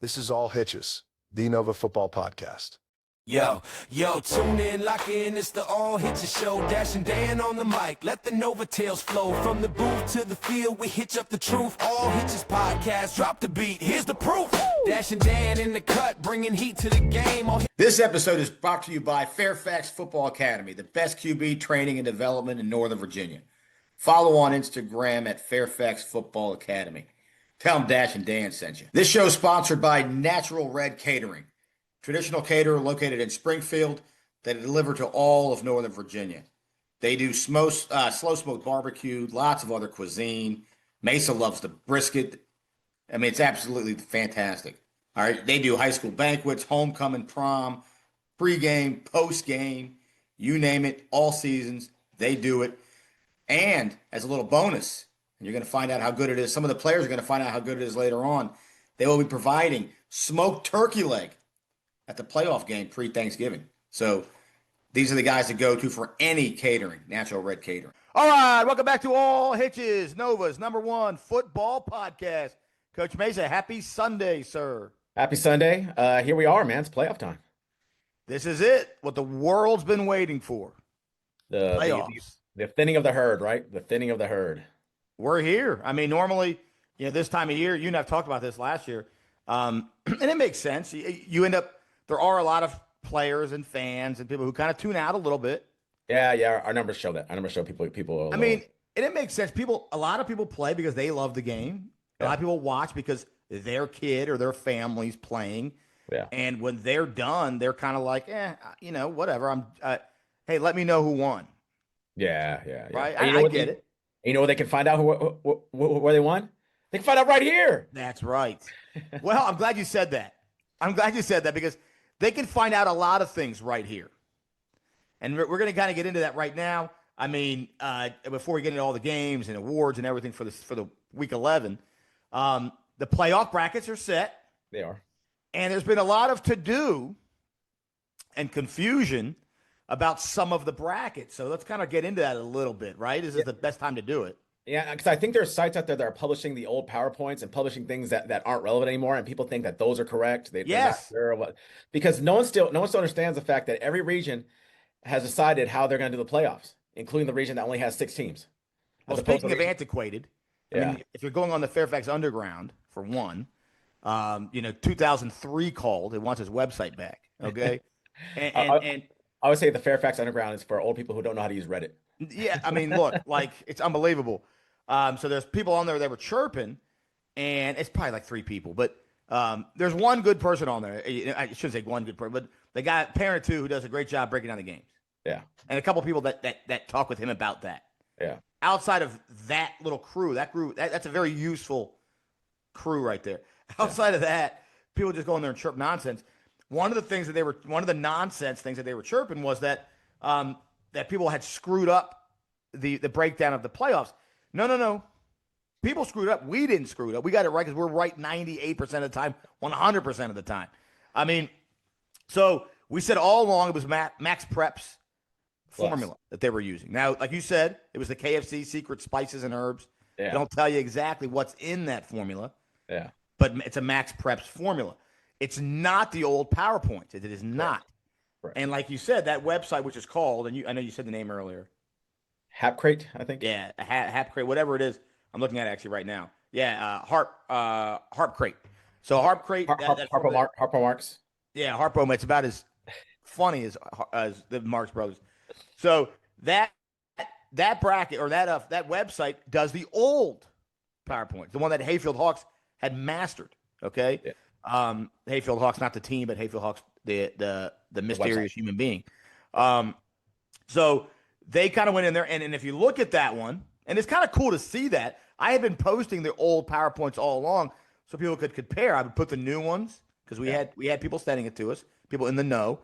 This is All Hitches, the Nova Football Podcast. Yo, tune in, lock in, it's the All Hitches show. Dash and Dan on the mic, let the Nova tales flow. From the booth to the field, we hitch up the truth. All Hitches podcast, drop the beat, here's the proof. Dash and Dan in the cut, bringing heat to the game. This episode is brought to you by Fairfax Football Academy, the best QB training and development in Northern Virginia. Follow on Instagram at Fairfax Football Academy. Tell them Dash and Dan sent you. This show is sponsored by Natural Red Catering. Traditional caterer located in Springfield that deliver to all of Northern Virginia. They do slow smoked barbecue, lots of other cuisine. Mesa loves the brisket. I mean, it's absolutely fantastic. All right, they do high school banquets, homecoming, prom, pregame, postgame, you name it, all seasons. They do it. And as a little bonus, and you're going to find out how good it is. Some of the players are going to find out how good it is later on. They will be providing smoked turkey leg at the playoff game pre-Thanksgiving. So these are the guys to go to for any catering, Natural Red Catering. All right, welcome back to All Hitches, Nova's #1 football podcast. Coach Mesa, happy Sunday, sir. Happy Sunday. Here we are, man. It's playoff time. This is it, what the world's been waiting for. The Playoffs. The thinning of the herd, right? The thinning of the herd. We're here. I mean, normally, this time of year, you and I have talked about this last year, and it makes sense. You end up, there are a lot of players and fans and people who kind of tune out a little bit. Yeah. Our numbers show that. Our numbers show people. I mean, and it makes sense. A lot of people play because they love the game. A lot of people watch because their kid or their family's playing. Yeah. And when they're done, they're kind of like, whatever. Hey, let me know who won. Yeah. Right. I get it. You know where they can find out where they won? They can find out right here. That's right. Well, I'm glad you said that. Because they can find out a lot of things right here. And we're going to kind of get into that right now. I mean, before we get into all the games and awards and everything for the week 11, the playoff brackets are set. They are. And there's been a lot of to-do and confusion about some of the brackets. So let's kind of get into that a little bit, right? This is the best time to do it. Yeah, because I think there's sites out there that are publishing the old PowerPoints and publishing things that aren't relevant anymore, and people think that those are correct. Yes. They're not sure because no one still understands the fact that every region has decided how they're going to do the playoffs, including the region that only has 6 teams. Well, speaking of antiquated, I mean, if you're going on the Fairfax Underground, for one, 2003 called. It wants its website back, okay? And I would say the Fairfax Underground is for old people who don't know how to use Reddit. Yeah, I mean, look, it's unbelievable. So there's people on there that were chirping, and it's probably like 3 people, but there's one good person on there. I shouldn't say one good person, but the guy, parent 2, who does a great job breaking down the games. Yeah. And a couple people that talk with him about that. Yeah. Outside of that little crew, that's a very useful crew right there. Outside of that, people just go in there and chirp nonsense. One of the nonsense things that they were chirping was that that people had screwed up the breakdown of the playoffs. No. People screwed up. We didn't screw it up. We got it right because we're right 98% of the time, 100% of the time. I mean, so we said all along it was Max Prep's formula that they were using. Now, like you said, it was the KFC secret spices and herbs. Yeah. They don't tell you exactly what's in that formula. Yeah. But it's a Max Prep's formula. It's not the old PowerPoint. It is not. Right. And like you said, that website, which is called, and I know you said the name earlier. Hapcrate, I think. Yeah, Hapcrate, whatever it is. I'm looking at it actually right now. Yeah, Harpcrate. So Harpcrate. Harpo Marx. Yeah, Harpo. It's about as funny as the Marx Brothers. So that bracket or that website does the old PowerPoint, the one that Hayfield Hawks had mastered. Okay. Yeah. Hayfield Hawks, not the team, but Hayfield Hawks, the mysterious human being. So they kind of went in there, and if you look at that one, and it's kind of cool to see that. I had been posting the old PowerPoints all along so people could compare. I would put the new ones because we had people sending it to us, people in the know,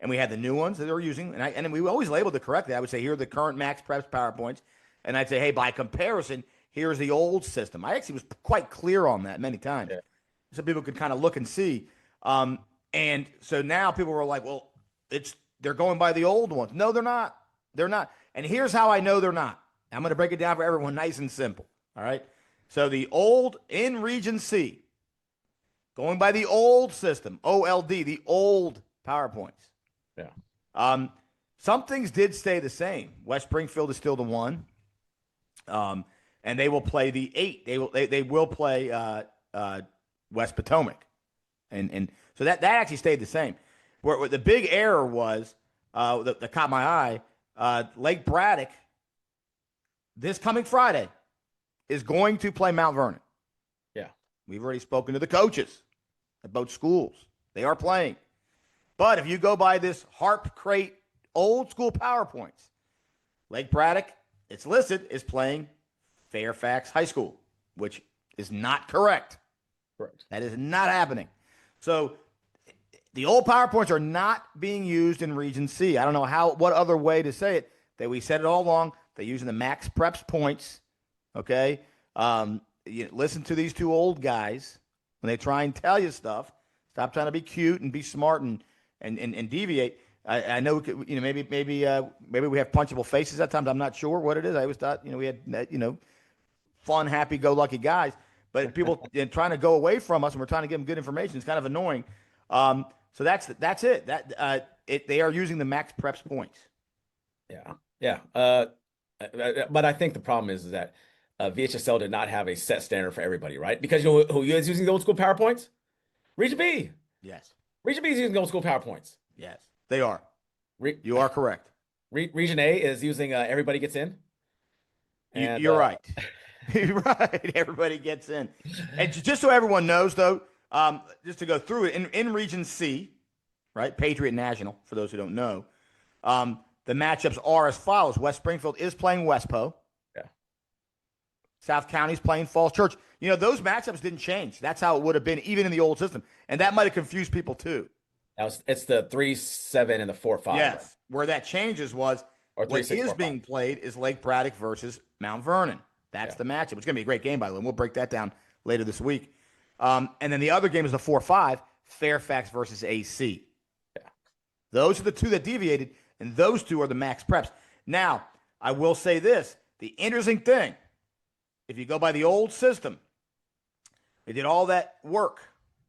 and we had the new ones that they were using, and we always labeled it correctly. I would say, here are the current Max Preps PowerPoints, and I'd say, hey, by comparison, here's the old system. I actually was quite clear on that many times. Yeah. So people could kind of look and see. And so now people were like, well, they're going by the old ones. No, they're not. They're not. And here's how I know they're not. I'm going to break it down for everyone nice and simple. All right. So the old in Region C, going by the old system, OLD, the old PowerPoints. Yeah. Some things did stay the same. West Springfield is still the 1. And they will play the 8. They will play West Potomac. And so that actually stayed the same. Where the big error was, that caught my eye, Lake Braddock, this coming Friday, is going to play Mount Vernon. Yeah. We've already spoken to the coaches at both schools. They are playing. But if you go by this Harp Crate old school PowerPoints, Lake Braddock, it's listed, is playing Fairfax High School, which is not correct. Correct. That is not happening. So the old PowerPoints are not being used in Region C. I don't know what other way to say it. That we said it all along. They're using the max preps points. Okay. Listen to these 2 old guys when they try and tell you stuff. Stop trying to be cute and be smart and deviate. I know, maybe we have punchable faces at times. I'm not sure what it is. I always thought, we had, fun, happy-go-lucky guys. But people trying to go away from us, and we're trying to give them good information. It's kind of annoying. So that's it. They are using the max preps points. Yeah. Yeah. But I think the problem is that VHSL did not have a set standard for everybody, right? Because who is using the old school PowerPoints? Region B. Yes. Region B is using the old school PowerPoints. Yes, they are. You are correct. Region A is using everybody gets in. And, you're right. You're right. Everybody gets in. And just so everyone knows, though, just to go through it, in Region C, right, Patriot National, for those who don't know, the matchups are as follows. West Springfield is playing Westpo. Yeah. South County's playing Falls Church. Those matchups didn't change. That's how it would have been even in the old system. And that might have confused people, too. It's the 3-7 and the 4-5. Yes. Right? Where that changes was Or what 3-6, is 4-5. being played is Lake Braddock versus Mount Vernon. That's the matchup. It's going to be a great game, by the way. And we'll break that down later this week. And then the other game is the 4-5, Fairfax versus AC. Yeah. Those are the 2 that deviated, and those 2 are the max preps. Now, I will say this. The interesting thing, if you go by the old system, they did all that work.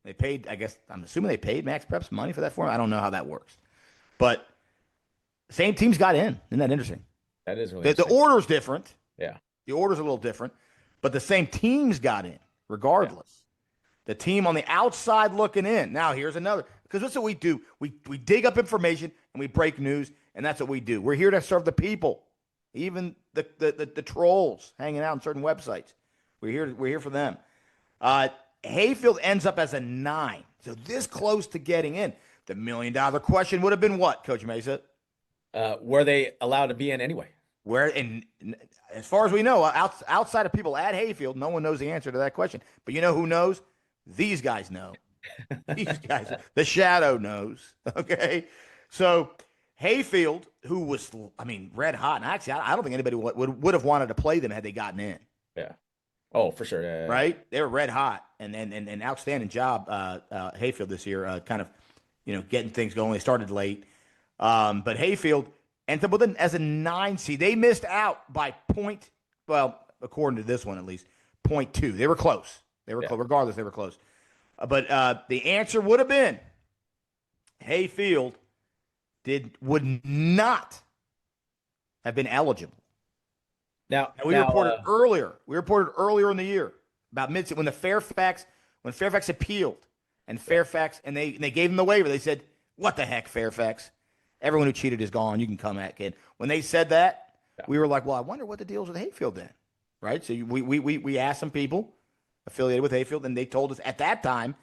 They paid, I'm assuming they paid max preps money for that form. I don't know how that works. But the same teams got in. Isn't that interesting? That is really The interesting. order's different. Yeah. The order's a little different, but the same teams got in regardless. Yeah. The team on the outside looking in. Now, here's another, because that's what we do. We dig up information and we break news, and that's what we do. We're here to serve the people, even the trolls hanging out on certain websites. We're here for them. Hayfield ends up as a 9, so this close to getting in. The $1 million question would have been what, Coach Mesa? Were they allowed to be in anyway? As far as we know, outside of people at Hayfield, no one knows the answer to that question. But you know who knows? These guys know. These guys, the shadow knows. Okay, so Hayfield, who was, red hot, and actually, I don't think anybody would have wanted to play them had they gotten in. Yeah. Oh, for sure. Yeah. Right? They were red hot, and outstanding job, Hayfield this year, kind of, getting things going. They started late, but Hayfield ended up with as a 9 seed. They missed out by point. Well, according to this one at least, 0.2. They were close. Close. Regardless, they were close. But the answer would have been Hayfield would not have been eligible. Now we reported earlier. We reported earlier in the year about when Fairfax appealed, and they gave them the waiver. They said, "What the heck, Fairfax? Everyone who cheated is gone. You can come back in." When they said that, we were like, "Well, I wonder what the deal is with Hayfield then." Right? So we asked some people affiliated with Hayfield, and they told us at that time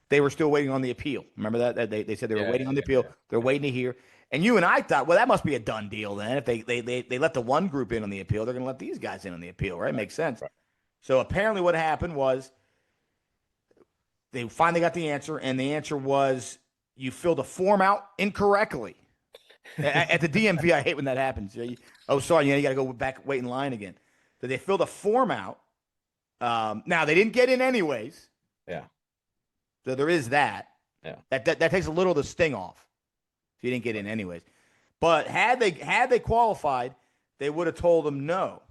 they were still waiting on the appeal. Remember that? They said they were waiting on the appeal. Yeah. They're waiting to hear. And you and I thought, well, that must be a done deal then. If they let the one group in on the appeal, they're going to let these guys in on the appeal, right? Makes sense. Right. So apparently what happened was they finally got the answer, and the answer was you filled a form out incorrectly. At the DMV, I hate when that happens. Oh, sorry, you got to go back, wait in line again. So they filled a form out. Now, they didn't get in anyways. Yeah. So there is that. Yeah. That takes a little of the sting off. If you didn't get in anyways. But had they qualified, they would have told them no.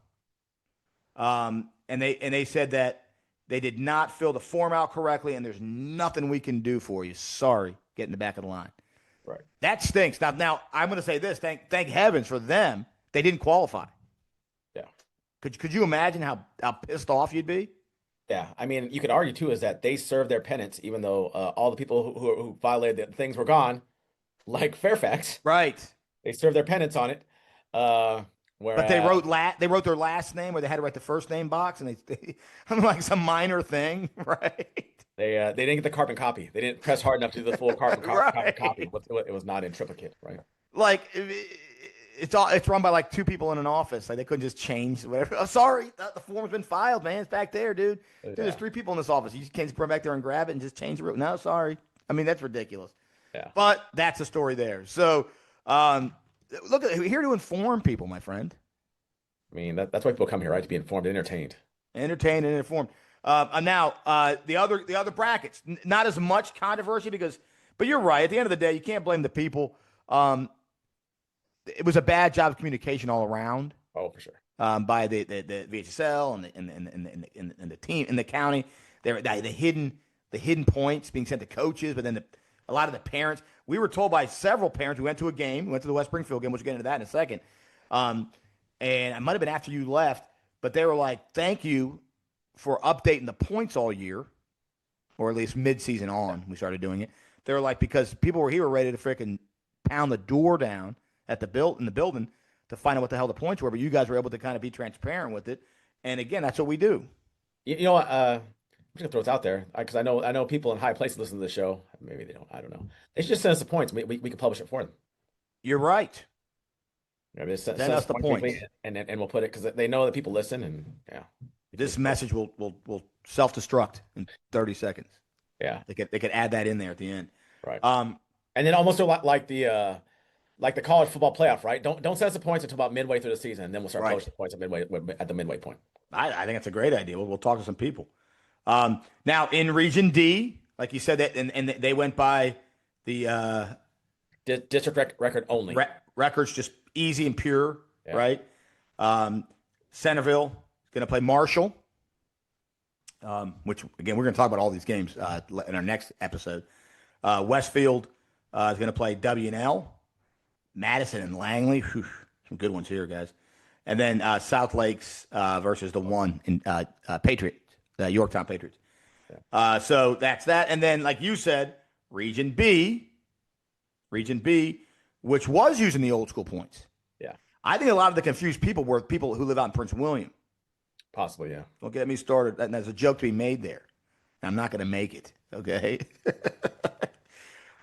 And they said that They did not fill the form out correctly, and there's nothing we can do for you. Sorry, get in the back of the line. Right. That stinks. Now I'm going to say this. Thank heavens for them. They didn't qualify. Yeah. Could you imagine how pissed off you'd be? Yeah. I mean, you could argue too is that they served their penance, even though all the people who violated the things were gone, like Fairfax. Right. They served their penance on it. But they wrote their last name, or they had to write the first name box, and they I'm like some minor thing, right? They didn't get the carbon copy. They didn't press hard enough to do the full carbon Right. copy. It was not in triplicate, right? Like it's run by like two people in an office. Like they couldn't just change whatever. Oh, sorry, the form's been filed, man. It's back there, dude. Dude, there's 3 people in this office. You just can't just run back there and grab it and just change the route. No, sorry. I mean, that's ridiculous. Yeah. But that's a story there. So look, we're here to inform people, my friend. I mean, that's why people come here, right? To be informed and entertained. Entertained and informed. Now, the other brackets, not as much controversy but you're right. At the end of the day, you can't blame the people. It was a bad job of communication all around. Oh, for sure. By the VHSL and the team in the county. The hidden points being sent to coaches, but then a lot of the parents. We were told by several parents. We went to a game. We went to the West Springfield game. We'll get into that in a second. And it might have been after you left, but they were like, "Thank you for updating the points all year, or at least mid-season on." We started doing it. They were like, because people were here ready to freaking pound the door down in the building to find out what the hell the points were, but you guys were able to kind of be transparent with it. And again, that's what we do. You know what? I'm just gonna throw it out there because I know people in high places listen to the show. Maybe they don't. I don't know. They should just send us the points. We can publish it for them. You're right. You know, just send us the points, and we'll put it because they know that people listen, and yeah. This message will self-destruct in 30 seconds. Yeah, they could add that in there at the end. Right. And then almost like the college football playoff, right? Don't send us the points until about midway through the season, and then we'll start publishing the points at the midway point. I think that's a great idea. We'll talk to some people. Now in Region D, like you said, that and they went by the district record only. Records just easy and pure, right? Centerville is going to play Marshall, which again we're going to talk about all these games in our next episode. Westfield is going to play W&L. Madison and Langley, whew, some good ones here, guys. And then South Lakes versus the one in Patriots, the Yorktown Patriots. Yeah. So that's that. And then, like you said, Region B, which was using the old school points. Yeah. I think a lot of the confused people were people who live out in Prince William. Possibly, yeah. Don't get me started. There's a joke to be made there. I'm not going to make it, okay?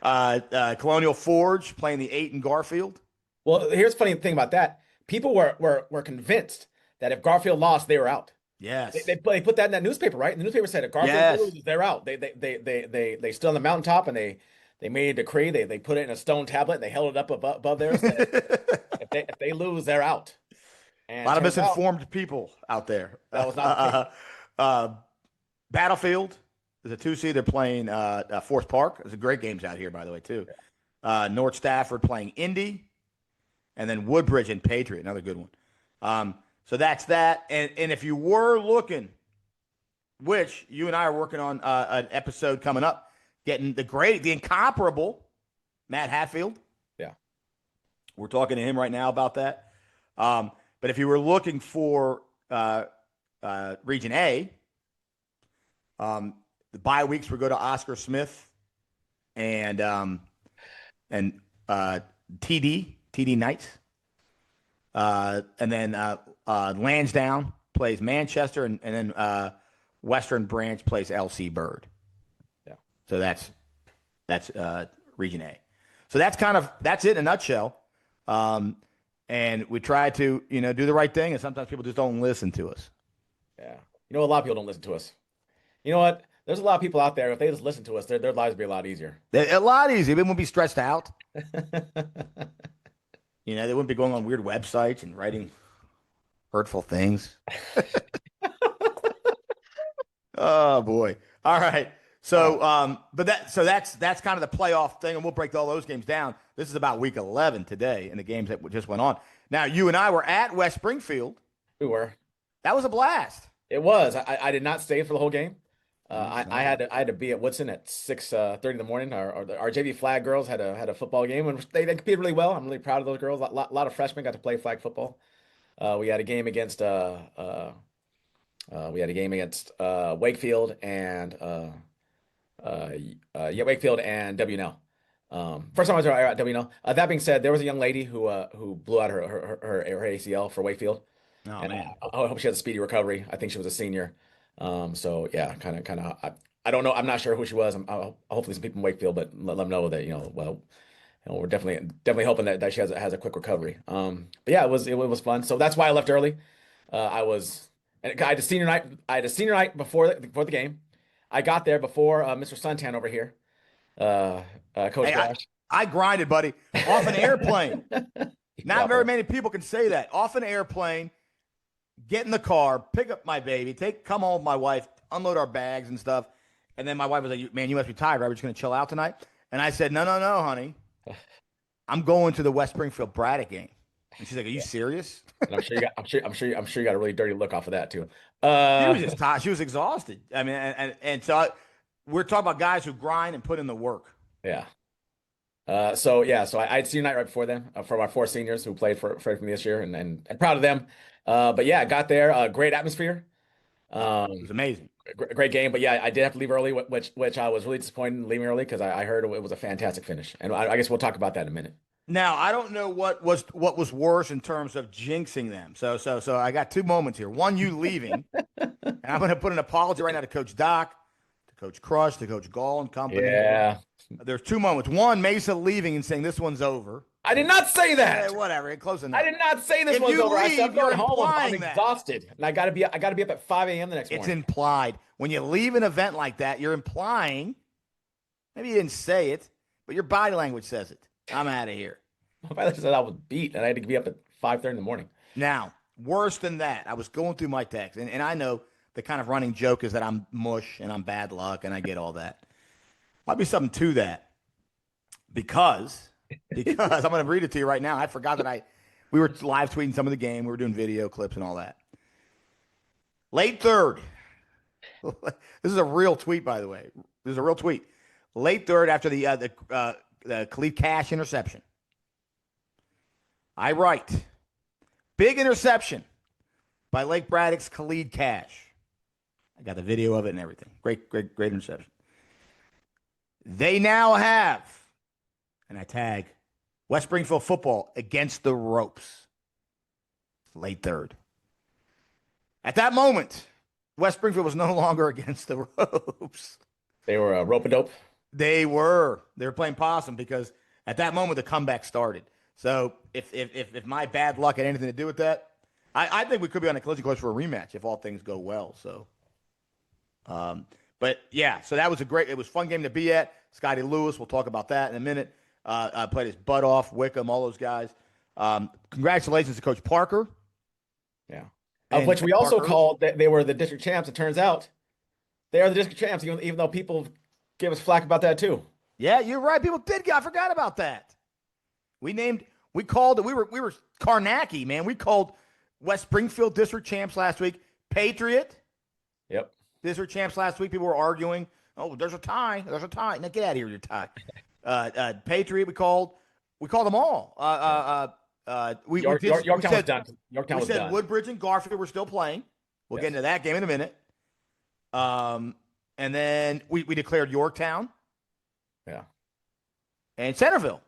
Colonial Forge playing the 8 in Garfield. Well, here's the funny thing about that. People were convinced that if Garfield lost, they were out. Yes. They put that in that newspaper, right? And the newspaper said if Garfield loses, they're out. They stood on the mountaintop and they made a decree. They put it in a stone tablet and they held it up above there. If they lose, they're out. And a lot of misinformed people out there. That was not the case. Battlefield is a 2 seed. They're playing Forest Park. There's great games out here, by the way, too. North Stafford playing Indy, and then Woodbridge and Patriot, another good one. So that's that. And if you were looking, which you and I are working on an episode coming up, getting the incomparable Matt Hatfield. Yeah. We're talking to him right now about that. But if you were looking for Region A, the bye weeks would go to Oscar Smith and TD Knights. And then Lansdowne plays Manchester, and then Western Branch plays LC Bird. Yeah. So that's Region A. So that's it in a nutshell. And we try to, do the right thing, and sometimes people just don't listen to us. Yeah. A lot of people don't listen to us. You know what? There's a lot of people out there, if they just listen to us, their lives would be a lot easier. A lot easier. They wouldn't be stressed out. They wouldn't be going on weird websites and writing hurtful things. Oh, boy. All right. So, that's kind of the playoff thing, and we'll break all those games down. This is about week 11 today, and the games that just went on. Now, you and I were at West Springfield. We were. That was a blast. It was. I did not stay for the whole game. Mm-hmm. I had to be at Woodson at 6:30 in the morning. Our JV flag girls had a football game, and they competed really well. I'm really proud of those girls. A lot of freshmen got to play flag football. We had a game against Wakefield and Wakefield and WNL. First time I was at WNL. That being said, there was a young lady who blew out her ACL for Wakefield. Oh And man. I hope she has a speedy recovery. I think she was a senior. So yeah, kind of. I don't know. I'm not sure who she was. Hopefully some people in Wakefield, but let them know that we're definitely hoping that she has a quick recovery. But yeah, it was fun. So that's why I left early. I had a senior night. I had a senior night before the game. I got there before Mr. Suntan over here, Coach Hey, Dash. I grinded, buddy, off an airplane. Not very many people can say that. Off an airplane, get in the car, pick up my baby, come home with my wife, unload our bags and stuff. And then my wife was like, man, you must be tired, right? We're just going to chill out tonight. And I said, no, honey. I'm going to the West Springfield Braddock game. And she's like, are you serious? And I'm sure you got a really dirty look off of that too. She was just tired. She was exhausted. I mean, and so we're talking about guys who grind and put in the work. Yeah. So I had senior night right before then for our 4 seniors who played for me this year, and I'm proud of them. But yeah, got there. Great atmosphere. It was amazing. Great game. But yeah, I did have to leave early, which I was really disappointed in leaving early because I heard it was a fantastic finish, and I guess we'll talk about that in a minute. Now, I don't know what was worse in terms of jinxing them. So I got 2 moments here. One, you leaving, and I'm going to put an apology right now to Coach Doc, to Coach Crush, to Coach Gall and company. Yeah. There's 2 moments. One, Mesa leaving and saying this one's over. I did not say that. Hey, whatever. Close enough. I did not say this If one's you over. I leave, said I'm going you're home. I'm implying that. exhausted, and I got to be up at 5 a.m. the next It's morning. implied. When you leave an event like that, you're implying, maybe you didn't say it, but your body language says it. I'm out of here. My father said I was beat, and I had to be up at 5:30 in the morning. Now, worse than that, I was going through my text, and I know the kind of running joke is that I'm mush and I'm bad luck, and I get all that. Might be something to that, because I'm going to read it to you right now. I forgot that we were live tweeting some of the game. We were doing video clips and all that. Late third. This is a real tweet, by the way. This is a real tweet. Late third after the Khalid Cash interception. I write, big interception by Lake Braddock's Khalid Cash. I got the video of it and everything. Great interception. They now have, and I tag, West Springfield football against the ropes. Late third. At that moment, West Springfield was no longer against the ropes. They were rope-a-dope. They were playing possum because at that moment the comeback started. So if my bad luck had anything to do with that, I think we could be on a collision course for a rematch if all things go well. So, but yeah, so that was it was a fun game to be at. Scotty Lewis, we'll talk about that in a minute. Played his butt off, Wickham, all those guys. Congratulations to Coach Parker. Yeah. Of which we also called that they were the district champs. It turns out they are the district champs, even though people gave us flack about that too. Yeah, you're right. People did. I forgot about that. We called it. We were Karnacki, man. We called West Springfield district champs last week. Patriot. Yep. District champs last week. People were arguing. Oh, there's a tie. There's a tie. Now get out of here with your tie. Patriot. We called them all. Yorktown was done. Yorktown was done. Woodbridge and Garfield were still playing. We'll get into that game in a minute. And then we declared Yorktown. Yeah. And Centerville.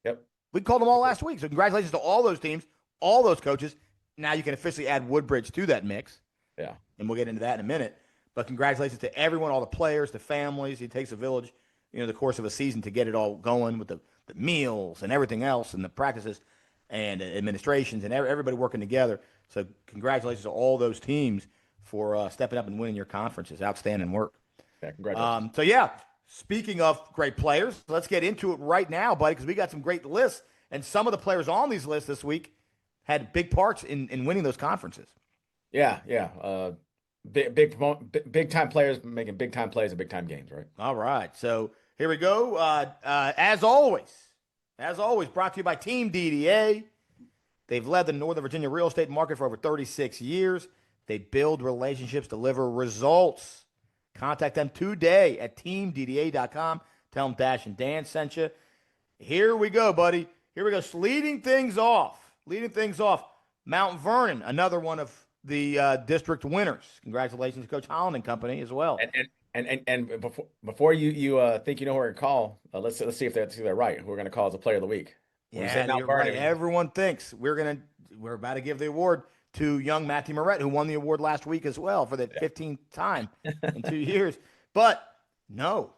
Yep. We called them all last week. So congratulations to all those teams, all those coaches. Now you can officially add Woodbridge to that mix. Yeah. And we'll get into that in a minute. But congratulations to everyone, all the players, the families. It takes a village, the course of a season to get it all going with the meals and everything else and the practices and administrations and everybody working together. So congratulations to all those teams for stepping up and winning your conferences. Outstanding work. Yeah, congratulations. So, yeah, speaking of great players, let's get into it right now, buddy, because we got some great lists. And some of the players on these lists this week had big parts in winning those conferences. Yeah. Big time players making big time plays in big time games, right? All right. So here we go. As always, brought to you by Team DDA. They've led the Northern Virginia real estate market for over 36 years. They build relationships, deliver results. Contact them today at teamdda.com. Tell them Dash and Dan sent you. Here we go, buddy. Here we go. So leading things off, Mount Vernon, another one of the district winners. Congratulations, Coach Holland and company as well. And before you think you know who we're gonna call, let's see if they're right. Who we're gonna call as a player of the week? Yeah, you're right. Everyone thinks we're about to give the award to young Matthew Moret, who won the award last week as well for the 15th time in 2 years. But no,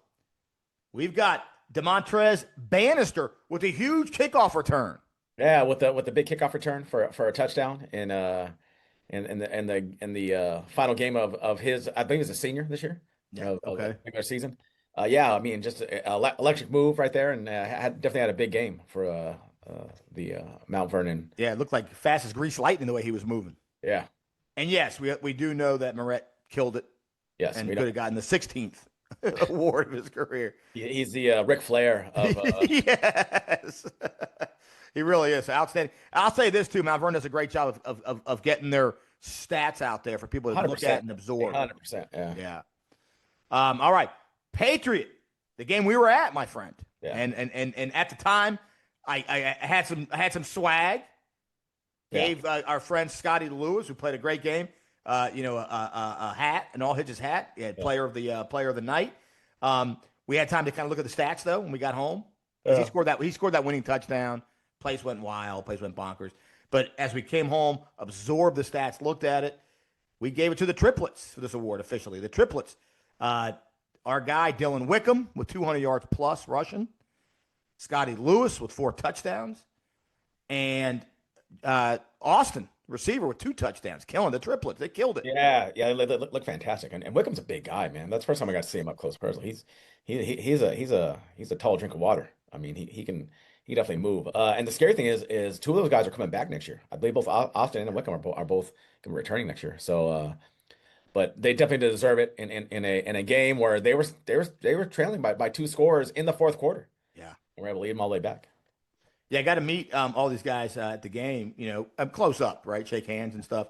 we've got Demontrez Bannister with a huge kickoff return. Yeah, with the big kickoff return for a touchdown in the final game of his, I think he was a senior this year. Yeah, okay. Of regular season. Yeah, I mean, just an electric move right there, and definitely had a big game for the Mount Vernon. Yeah, it looked like fast as grease lightning the way he was moving. Yeah. And yes, we do know that Moret killed it. Yes, and could have gotten the 16th award of his career. He's the Ric Flair of. Yes, he really is outstanding. I'll say this too: Mount Vernon does a great job of getting their stats out there for people to look at and absorb. 100%. Yeah. All right, Patriot, the game we were at, my friend. Yeah. And at the time, I had some swag. Gave our friend Scotty Lewis, who played a great game, a hat, an all Hitches hat. He had player of the night. We had time to kind of look at the stats though when we got home. He scored that winning touchdown. Place went wild. Place went bonkers. But as we came home, absorbed the stats, looked at it, we gave it to the triplets for this award officially. The triplets. Our guy Dylan Wickham with 200 yards plus rushing. Scotty Lewis with 4 touchdowns, and Austin, receiver, with 2 touchdowns, killing the triplets. They killed it. Yeah, they look fantastic. And Wickham's a big guy, man. That's the first time I got to see him up close personally. He's a tall drink of water. I mean, he definitely move. And the scary thing is 2 of those guys are coming back next year. I believe both Austin and Wickham are both going to be returning next year. So, but they definitely deserve it in a game where they were trailing by 2 scores in the fourth quarter. Yeah, and we're able to lead them all the way back. Yeah, I got to meet all these guys at the game. I'm close up, right? Shake hands and stuff.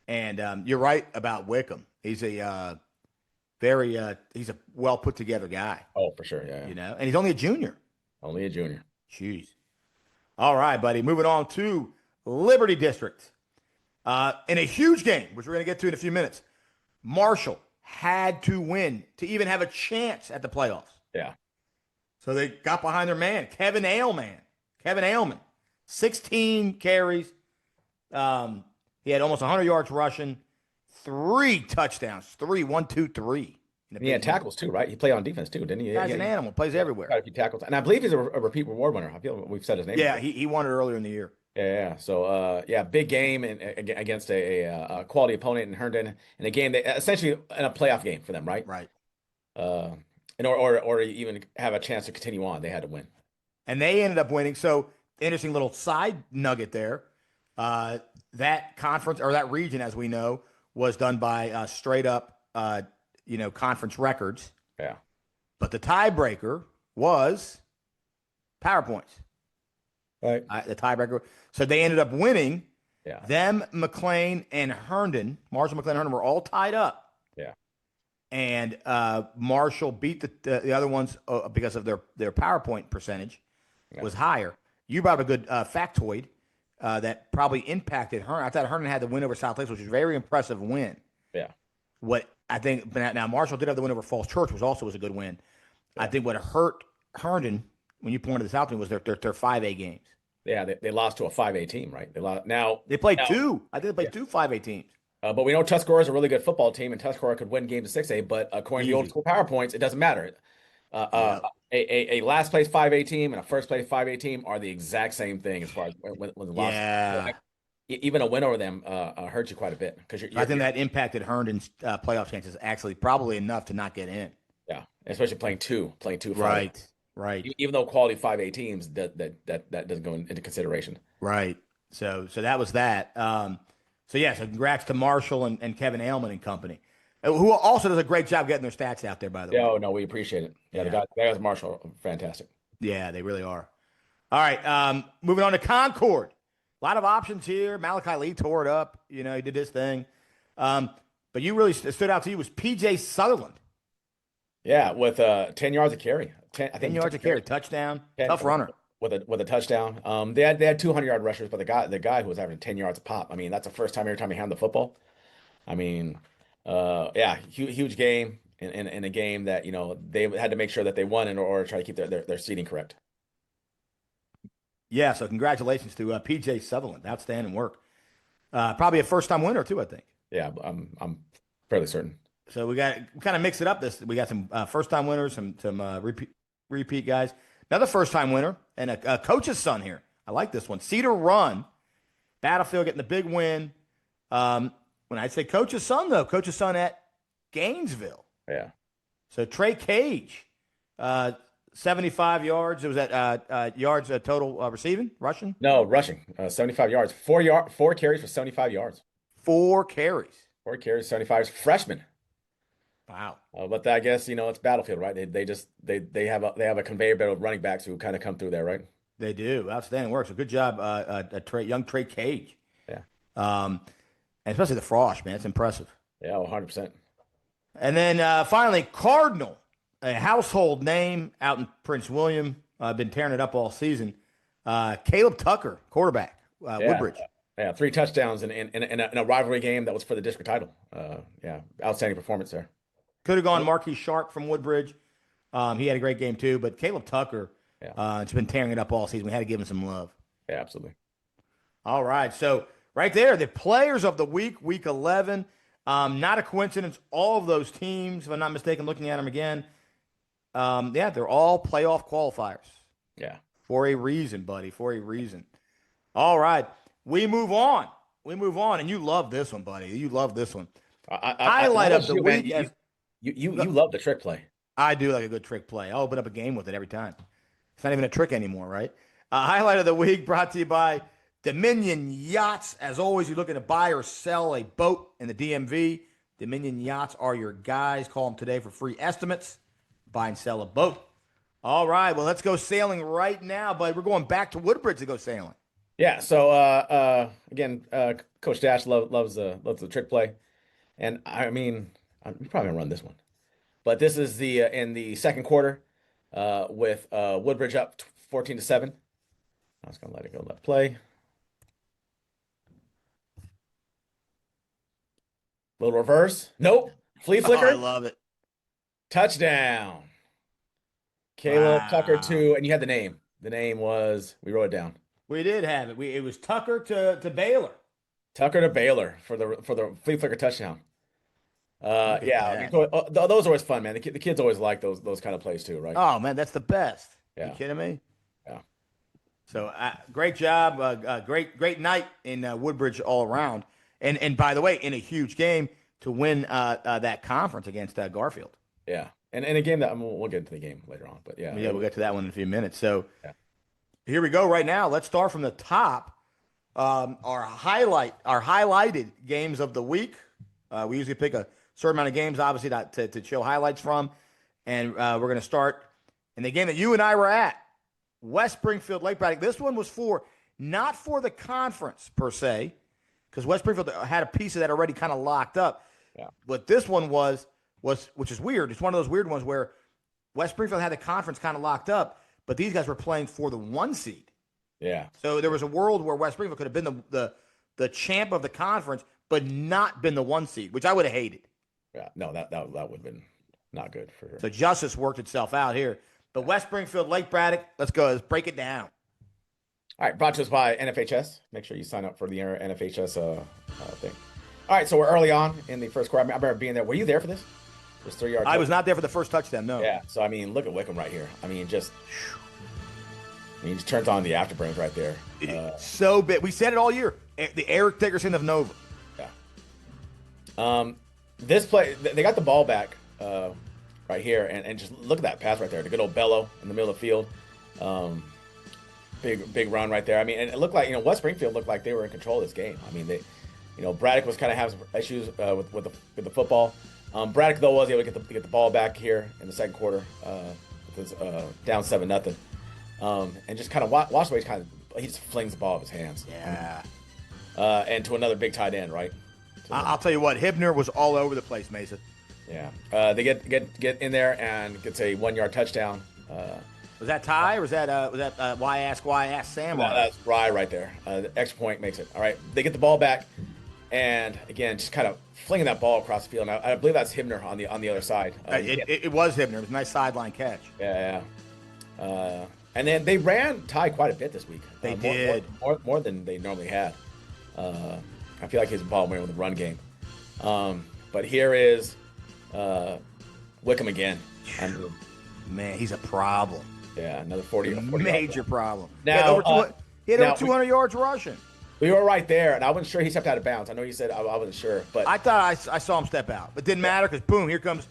And you're right about Wickham. He's a he's a well put together guy. Oh, for sure, yeah. And he's only a junior. Only a junior. Jeez. All right, buddy. Moving on to Liberty District. In a huge game, which we're going to get to in a few minutes, Marshall had to win to even have a chance at the playoffs. Yeah. So they got behind their man, Kevin Ailman, 16 carries. He had almost 100 yards rushing, 3 touchdowns, 3. He had tackles too, right? He played on defense too, didn't he? Guy's an animal, plays everywhere. Got a few tackles, and I believe he's a repeat reward winner. I feel we've said his name. Yeah, he won it earlier in the year. Yeah. So, big game against a quality opponent in Herndon, in a game that essentially in a playoff game for them, right? Right. In order to even have a chance to continue on, they had to win. And they ended up winning. So, interesting little side nugget there. That conference, or that region, as we know, was done by straight up, conference records. Yeah. But the tiebreaker was PowerPoints. Right. The tiebreaker. So they ended up winning. Yeah. Them, McLean, and Herndon, Marshall, McLean, and Herndon were all tied up. Yeah. And Marshall beat the other ones because of their PowerPoint percentage was higher. You brought up a good factoid that probably impacted Herndon. I thought Herndon had the win over South Lakes, which was a very impressive win. Yeah. What I think now Marshall did have the win over Falls Church, which also was a good win. Yeah. I think what hurt Herndon when you pointed this out to me was their 5A games. Yeah, they lost to a 5A team, right? They played 2. I think they played 2 5A teams. But we know Tuscarora is a really good football team, and Tuscarora could win games in 6A. But according to the old school PowerPoints, it doesn't matter. A last place 5A team and a first place 5A team are the exact same thing as far as when the loss. Yeah. Even a win over them hurts you quite a bit because I think that impacted Herndon's playoff chances actually probably enough to not get in. Yeah, especially playing two. Right. Even though quality 5A teams that doesn't go into consideration. Right. So that was that. So congrats to Marshall and Kevin Ailman and company, who also does a great job getting their stats out there, by the way. Oh, no, we appreciate it. Yeah, the guys Marshall, fantastic. Yeah, they really are. All right, moving on to Concord. A lot of options here. Malachi Lee tore it up. He did his thing. But you really stood out to you was P.J. Sutherland. Yeah, with 10 yards of carry. 10 yards of carry, touchdown, tough runner. With a touchdown. They had 200-yard rushers, but the guy who was averaging 10 yards a pop. I mean, that's the first time every time he handled the football. I mean, huge game in a game that they had to make sure that they won in order to try to keep their seating correct. Yeah, so congratulations to P.J. Sutherland, outstanding work. Probably a first-time winner too, I think. Yeah, I'm fairly certain. So we kind of mix it up. We got some first-time winners, some repeat guys. Another first-time winner and a coach's son here. I like this one. Cedar Run, Battlefield getting the big win. When I say coach's son, though, coach's son at Gainesville. Yeah. So Trey Cage, 75 yards. It was at yards total receiving, rushing? No, rushing. 75 yards. 4 carries for 75 yards. 4 carries. 4 carries, 75. Freshman. Wow. But I guess it's Battlefield, right? They have a conveyor belt of running backs who kind of come through there, right? They do. Outstanding work. So good job, young Trey Cage. Yeah. And especially the Frosh, man. It's impressive. Yeah, 100%. And then finally, Cardinal, a household name out in Prince William. Been tearing it up all season. Caleb Tucker, quarterback, Woodbridge. Yeah, 3 touchdowns in a rivalry game that was for the district title. Outstanding performance there. Could have gone Marquis Sharp from Woodbridge. He had a great game too, but Caleb Tucker, it's been tearing it up all season. We had to give him some love. Yeah, absolutely. All right, so right there, the players of the week 11. Not a coincidence. All of those teams, if I'm not mistaken, looking at them again, they're all playoff qualifiers. Yeah. For a reason, buddy, for a reason. All right, we move on. And you love this one, buddy. You love this one. Highlight of the week. You love the trick play. I do like a good trick play. I'll open up a game with it every time. It's not even a trick anymore, right? Highlight of the week brought to you by Dominion Yachts. As always, you're looking to buy or sell a boat in the DMV. Dominion Yachts are your guys. Call them today for free estimates. Buy and sell a boat. All right, well, let's go sailing right now, but we're going back to Woodbridge to go sailing. Yeah, so again, Coach Dash loves the trick play. And I mean, I'm probably gonna run this one. But this is the in the second quarter with Woodbridge up 14-7. I was gonna let it go, let play. Little reverse. Nope. Flea flicker. Oh, I love it. Touchdown. Caleb Tucker 2, and you had the name. The name was, we wrote it down. We did have it. It was Tucker to Baylor. Tucker to Baylor for the flea flicker touchdown. Those are always fun, man. The kids always like those kind of plays too, right? Oh man, that's the best. Yeah. You kidding me? Yeah. So great job, great night in Woodbridge all around, and by the way, in a huge game to win that conference against Garfield. Yeah, and a game that we'll get into the game later on, but yeah, we'll get to that one in a few minutes. So here we go. Right now, let's start from the top. Our highlighted games of the week. We usually pick a certain amount of games, obviously, to show highlights from. And we're going to start in the game that you and I were at, West Springfield, Lake Braddock. This one was not for the conference, per se, because West Springfield had a piece of that already kind of locked up. Yeah. But this one was, which is weird. It's one of those weird ones where West Springfield had the conference kind of locked up, but these guys were playing for the 1 seed. Yeah. So there was a world where West Springfield could have been the champ of the conference, but not been the 1 seed, which I would have hated. Yeah. No, that would have been not good for her. So justice worked itself out here. But West Springfield, Lake Braddock, let's go. Let's break it down. All right, brought to us by NFHS. Make sure you sign up for the NFHS thing. All right, so we're early on in the first quarter. I remember being there. Were you there for this? It was 3 yards. I was not there for the first touchdown, no. Yeah, so I mean, look at Wickham right here. I mean, just he just turns on the afterburners right there. So big. We said it all year. The Eric Dickerson of Nova. Yeah. This play, they got the ball back right here, and just look at that pass right there. The good old Bello in the middle of the field. Big run right there. I mean, and it looked like, West Springfield looked like they were in control of this game. I mean, Braddock was kind of having some issues with the football. Braddock, though, was able to get the ball back here in the second quarter. It was down 7-0. And just kind of watch the way he just flings the ball out of his hands. Yeah. And to another big tight end, right? I'll tell you what, Hibner was all over the place, Mesa. Yeah. They get in there and gets a 1 yard touchdown. Was that Ty or was that why ask Sam? That's right there. The extra point makes it. All right. They get the ball back, and again, just kind of flinging that ball across the field. And I believe that's Hibner on the other side. It was Hibner. It was a nice sideline catch. Yeah. And then they ran Ty quite a bit this week. They did more than they normally had. I feel like he's involved more with the run game. But here is Wickham again. Man, he's a problem. Yeah, another 40 major problem. Now, he had over 200 yards rushing. We were right there, and I wasn't sure he stepped out of bounds. I know you said I wasn't sure, but I thought I saw him step out, but didn't matter because boom, here comes.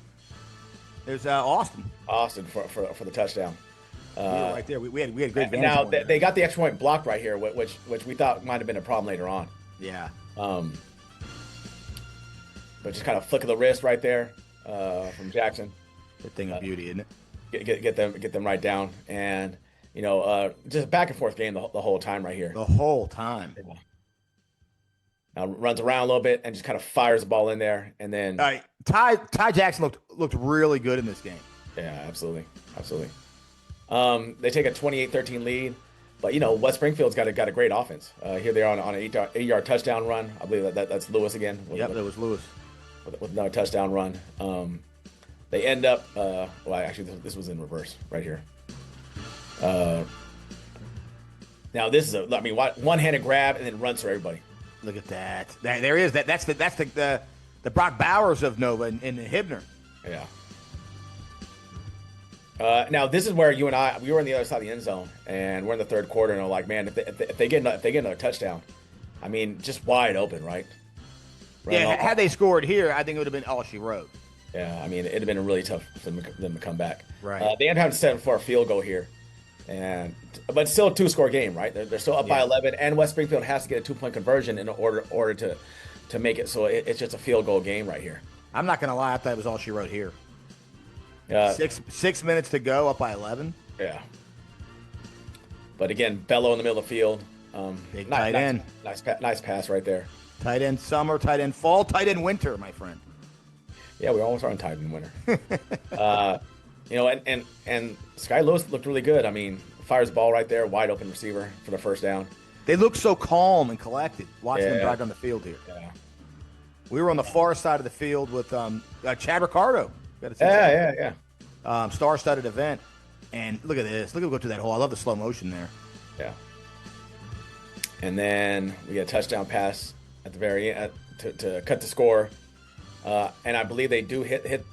There's Austin. Austin for the touchdown. We were right there. We had great. Now they got the extra point blocked right here, which we thought might have been a problem later on. Yeah. But just kind of flick of the wrist right there from Jackson. Good thing of beauty, isn't it? Get them right down, and just back and forth game the whole time right here. The whole time. Yeah. Now runs around a little bit and just kind of fires the ball in there, and then Ty Jackson looked really good in this game. Yeah, absolutely. They take a 28-13 lead, but West Springfield's got a great offense. Here they are on an 8-yard touchdown run. I believe that's Lewis again. Yep, that was Lewis with another touchdown run. They end up. Actually, this was in reverse right here. Now this is one-handed grab and then runs through everybody. Look at that. There is that. That's the Brock Bowers of Nova and Hibner. Yeah. Now this is where you and we were on the other side of the end zone, and we're in the third quarter, and we're like, man, if they get another touchdown, I mean, just wide open, right? Had they scored here, I think it would have been all she wrote. Yeah, I mean, it'd have been really tough for them to come back. Right. They end up having to set for a field goal here, but still a 2-score game, right? They're still up by 11, and West Springfield has to get a 2-point conversion in order to make it. So it's just a field goal game right here. I'm not gonna lie, I thought it was all she wrote here. 6 minutes to go, up by 11. Yeah. But again, Bello in the middle of the field. Big tight end. Nice pass right there. Tight end summer, tight end fall, tight end winter, my friend. Yeah, we almost are on tight end winter. And Sky Lewis looked really good. I mean, fires the ball right there, wide open receiver for the first down. They look so calm and collected watching them drive on the field here. Yeah. We were on the far side of the field with Chad Ricardo. Yeah. Star-studded event. And look at this. Look at go to that hole. I love the slow motion there. Yeah. And then we get a touchdown pass at the very end to cut the score. And I believe they do hit.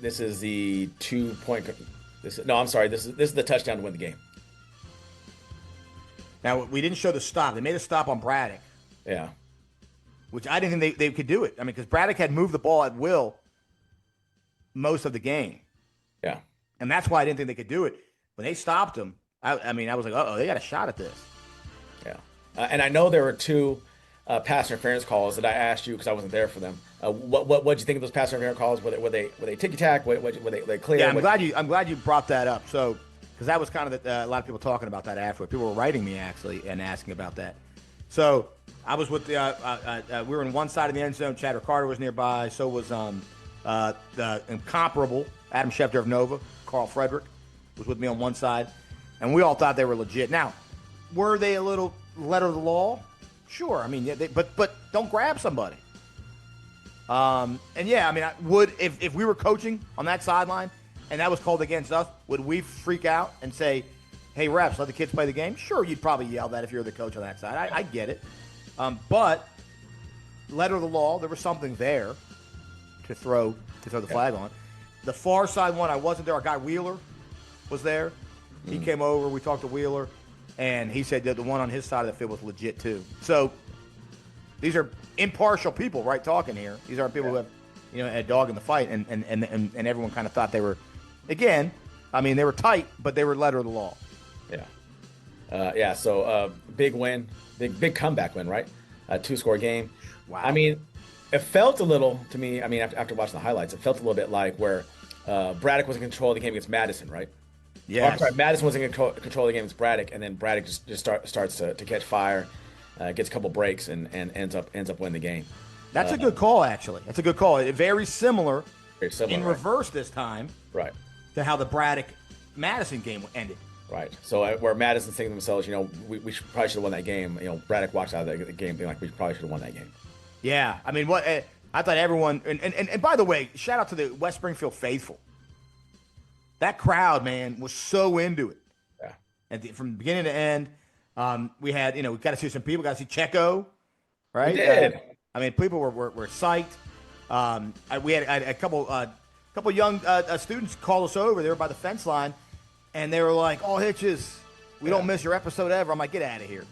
This is the 2-point. This is the touchdown to win the game. Now, we didn't show the stop. They made a stop on Braddock. Yeah. Which I didn't think they could do it. I mean, because Braddock had moved the ball at will most of the game. Yeah. And that's why I didn't think they could do it. When they stopped him, I was like, uh-oh, they got a shot at this. Yeah. And I know there were 2 pass interference calls that I asked you because I wasn't there for them. What did you think of those pass interference calls? Were they ticky-tack? Were they clear? Yeah, I'm glad you brought that up. So, because that was kind of a lot of people talking about that afterward. People were writing me actually and asking about that. So I was with we were in one side of the end zone. Chad Ricardo was nearby. So was the incomparable Adam Schefter of Nova. Carl Frederick was with me on one side, and we all thought they were legit. Now, were they a little letter of the law? Sure. I mean, but don't grab somebody. And yeah, I mean, if we were coaching on that sideline and that was called against us, would we freak out and say, "Hey, refs, let the kids play the game"? Sure, you'd probably yell that if you're the coach on that side. I get it. But letter of the law, there was something there to throw the flag on. The far side one, I wasn't there. Our guy Wheeler was there. He came over. We talked to Wheeler, and he said that the one on his side of the field was legit too. So these are impartial people, right? Talking here. These aren't people who have, a dog in the fight, and everyone kind of thought they were. Again, I mean, they were tight, but they were letter of the law. Yeah. So big win, big comeback win, right? 2-score game. Wow. I mean, it felt a little to me. I mean, after watching the highlights, it felt a little bit like where Braddock was in control of the game against Madison, right? Yeah. I'm sorry, Madison was in control of the game against Braddock, and then Braddock just starts to catch fire, gets a couple breaks, and ends up winning the game. That's a good call, actually. That's a good call. Very similar in reverse this time, right? To how the Braddock-Madison game ended. Right. So where Madison's thinking to themselves, we probably should have won that game. Braddock walks out of the game being like, we probably should have won that game. Yeah. I mean, I thought everyone, and by the way, shout out to the West Springfield faithful. That crowd, man, was so into it. Yeah. And from beginning to end, we had, we got to see some people, got to see Checo, right? We did. I mean, people were psyched. We had a couple young students call us over. They were by the fence line, and they were like, "Oh, Hitches, we don't miss your episode ever." I'm like, "Get out of here!"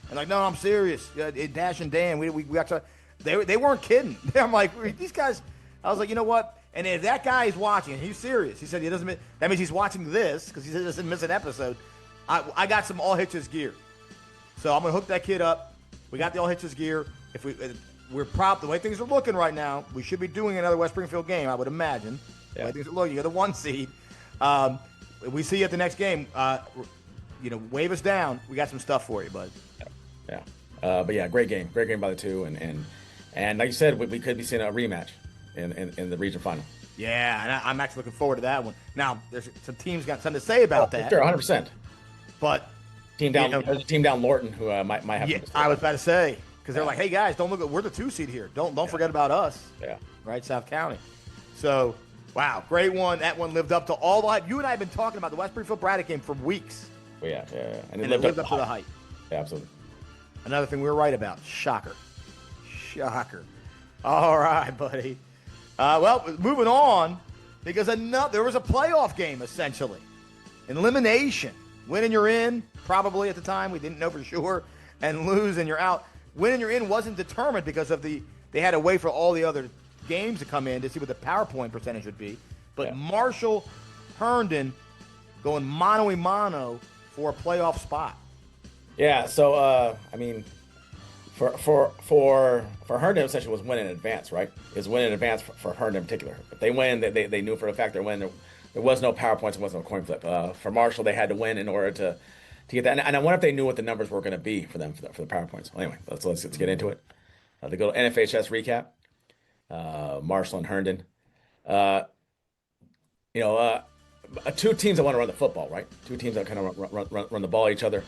And like, "No, I'm serious. Dash and Dan, we actually." They weren't kidding. I'm like, these guys. I was like, you know what? And if that guy is watching, and he's serious. He said he doesn't. That means he's watching this because he doesn't miss an episode. I got some All Hitches gear, so I'm gonna hook that kid up. We got the All Hitches gear. If we're the way things are looking right now, we should be doing another West Springfield game, I would imagine. The way things are looking, you're the 1 seed. We see you at the next game. Wave us down. We got some stuff for you, bud. Yeah. But yeah, great game by the two, and like you said, we could be seeing a rematch in the region final. Yeah, and I'm actually looking forward to that one. Now, there's some teams got something to say about that. Sure, 100%. But team down Lorton, who might have. Yeah, I was about to say because they're like, hey guys, don't look at we're the 2 seed here. Don't forget about us. Yeah. Right, South County. So, wow, great one. That one lived up to all the hype. You and I have been talking about the West Springfield Braddock game for weeks. Well, yeah. And it lived up to the hype. Yeah, absolutely. Another thing we were right about. Shocker. All right, buddy. Well, moving on, because there was a playoff game, essentially. An elimination. Win and you're in, probably at the time. We didn't know for sure. And lose and you're out. Win and you're in wasn't determined because of they had to wait for all the other games to come in to see what the PowerPoint percentage would be. But Marshall Herndon going mano-a-mano for a playoff spot. Yeah, so, I mean, for Herndon, essentially was win in advance, right? It was win in advance for Herndon in particular. If they win, they knew for a fact they're winning. There was no PowerPoints, there was no coin flip. For Marshall, they had to win in order to get that. And I wonder if they knew what the numbers were going to be for them for the PowerPoints. Well, anyway, let's get into it. They go to NFHS recap. Marshall and Herndon. Two teams that want to run the football, right? Two teams that kind of run the ball at each other.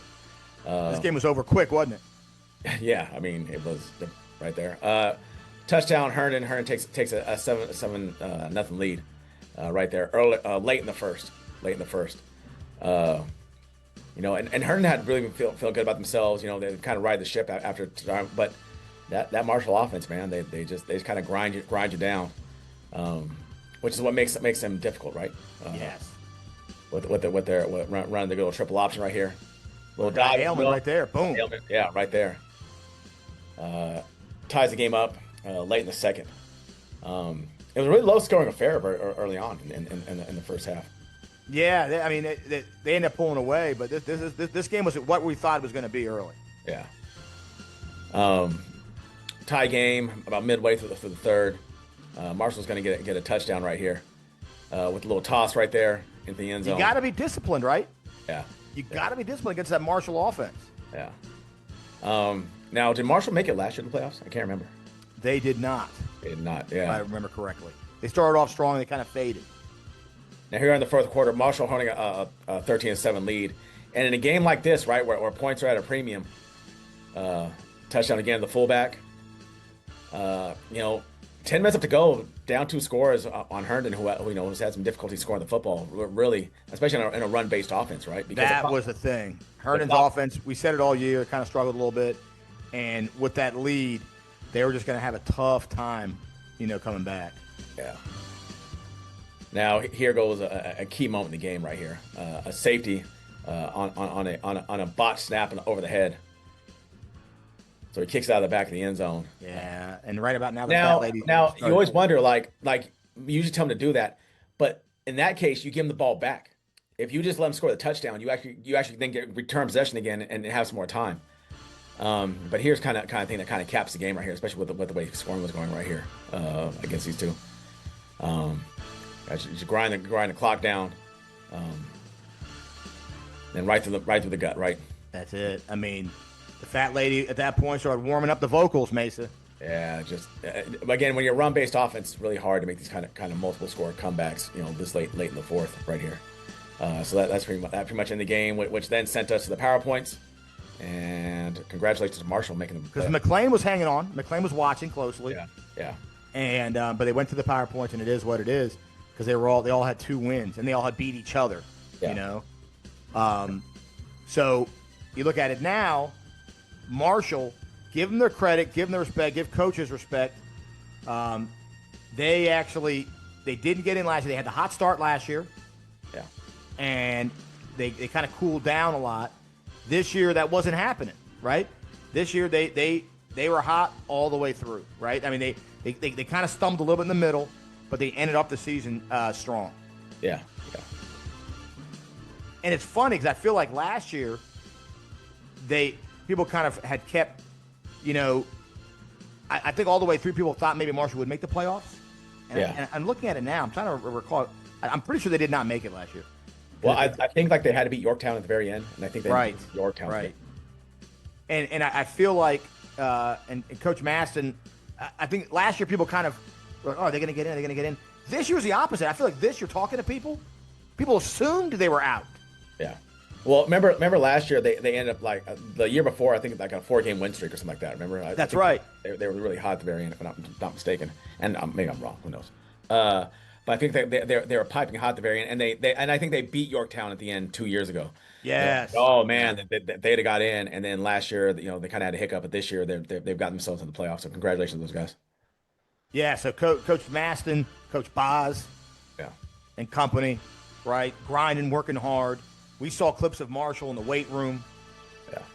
This game was over quick, wasn't it? Yeah, I mean, it was right there. Touchdown, Herndon. Herndon takes a 7 nothing lead right there early, late in the first. And Herndon had really feel good about themselves. They kind of ride the ship after time, but that Marshall offense, man, they just kind of grind you down, which is what makes them difficult, right? Yes. With their run the little triple option right here, little dive ailment right there, boom. Ailment, yeah, right there. Ties the game up late in the second. It was a really low scoring affair early on in the first half. Yeah, they ended up pulling away, but this game was what we thought it was going to be early. Yeah. Tie game about midway through the third. Marshall's going to get a touchdown right here with a little toss right there into the end zone. You got to be disciplined, right? Yeah. You got to be disciplined against that Marshall offense. Yeah. Now, did Marshall make it last year in the playoffs? I can't remember. They did not. They did not, yeah. If I remember correctly. They started off strong. They kind of faded. Now, here in the fourth quarter, Marshall holding a 13-7 lead. And in a game like this, right, where points are at a premium, touchdown again to the fullback. 10 minutes up to go, down 2 scores on Herndon, who has had some difficulty scoring the football, really, especially in a run-based offense, right? Because that was the thing. Herndon's offense, we said it all year, kind of struggled a little bit. And with that lead, they were just going to have a tough time, coming back. Yeah. Now here goes a key moment in the game right here. A safety on a botched snap and over the head. So he kicks it out of the back of the end zone. Yeah, and right about now, Now you always wonder, like you usually tell him to do that, but in that case, you give him the ball back. If you just let him score the touchdown, you actually then get return possession again and have some more time. But here's kind of thing that kind of caps the game right here, especially with the way scoring was going right here against these two. Just grind the clock down, and right through the gut, right. That's it. I mean, the fat lady at that point started warming up the vocals, Mesa. Yeah, just again, when you're a run-based offense, it's really hard to make these kind of multiple score comebacks. This late in the fourth, right here. So that's pretty much in the game, which then sent us to the PowerPoints. And congratulations to Marshall making them. Because McLean was hanging on. McLean was watching closely. Yeah. And but they went to the PowerPoints, and it is what it is because they all had 2 wins, and they all had beat each other. Yeah. So you look at it now, Marshall. Give them their credit, give them their respect, give coaches respect. They didn't get in last year. They had the hot start last year. Yeah. And they kind of cooled down a lot. This year that wasn't happening, right? This year they were hot all the way through, right? I mean they kind of stumbled a little bit in the middle, but they ended up the season strong. Yeah. And it's funny because I feel like last year people kind of had kept. I think all the way through people thought maybe Marshall would make the playoffs. And I'm looking at it now. I'm trying to recall. I'm pretty sure they did not make it last year. Well, I think like they had to beat Yorktown at the very end, and I think they beat Yorktown. Right. And I feel like and Coach Maston, I think last year people kind of were, are they going to get in? Are they going to get in? This year was the opposite. I feel like this year talking to people assumed they were out. Yeah. Well, remember last year they ended up like the year before, I think like a 4-game win streak or something like that. Remember? That's right. They were really hot at the very end, if I'm not mistaken. And maybe I'm wrong. Who knows? But I think they were piping hot at the very end, and I think they beat Yorktown at the end 2 years ago. Yes. Oh man, they'd have got in, and then last year, they kind of had a hiccup, but this year they've got themselves in the playoffs. So congratulations to those guys. Yeah. So Coach Maston, Coach Boz, and company, right, grinding, working hard. We saw clips of Marshall in the weight room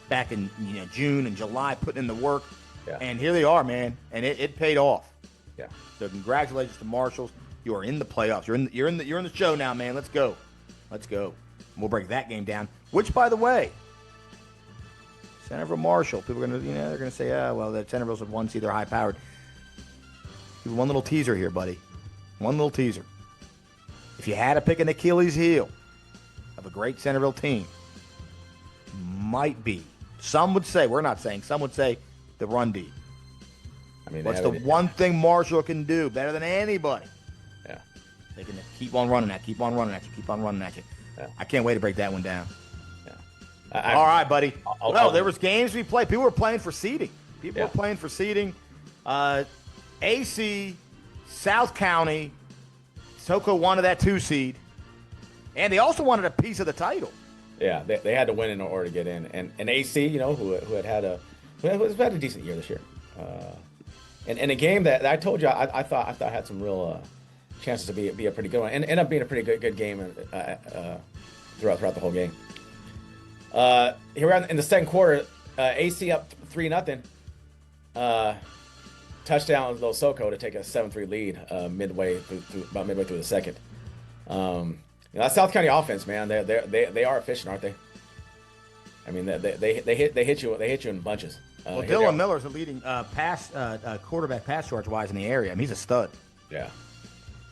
back in June and July, putting in the work. Yeah. And here they are, man, and it paid off. Yeah. So congratulations to Marshalls. You are in the playoffs. You're in the show now, man. Let's go. We'll break that game down. Which, by the way, Centerville Marshall. People are they're gonna say, well, the Centerville's at 1 seed, they're high powered. Give you one little teaser here, buddy. One little teaser. If you had to pick an Achilles heel of a great Centerville team, might be. Some would say, we're not saying, some would say the run D. I mean, what's the one thing Marshall can do better than anybody? Yeah. They can keep on running at you, keep on running at you. Yeah. I can't wait to break that one down. Yeah. All right, buddy. There was games we played. People were playing for seeding. AC, South County, SoCo wanted that 2 seed. And they also wanted a piece of the title. Yeah, they had to win in order to get in. And AC, who had a decent year this year. And a game that I told you I thought had some real chances to be a pretty good one, and end up being a pretty good game throughout the whole game. Here we are in the second quarter. AC up 3-0. Touchdown with Los SoCo to take a 7-3 lead about midway through the second. That South County offense, man, they are efficient, aren't they? I mean, they hit you in bunches. Well, Dylan Miller's the leading quarterback pass yards wise in the area. I mean, he's a stud. Yeah,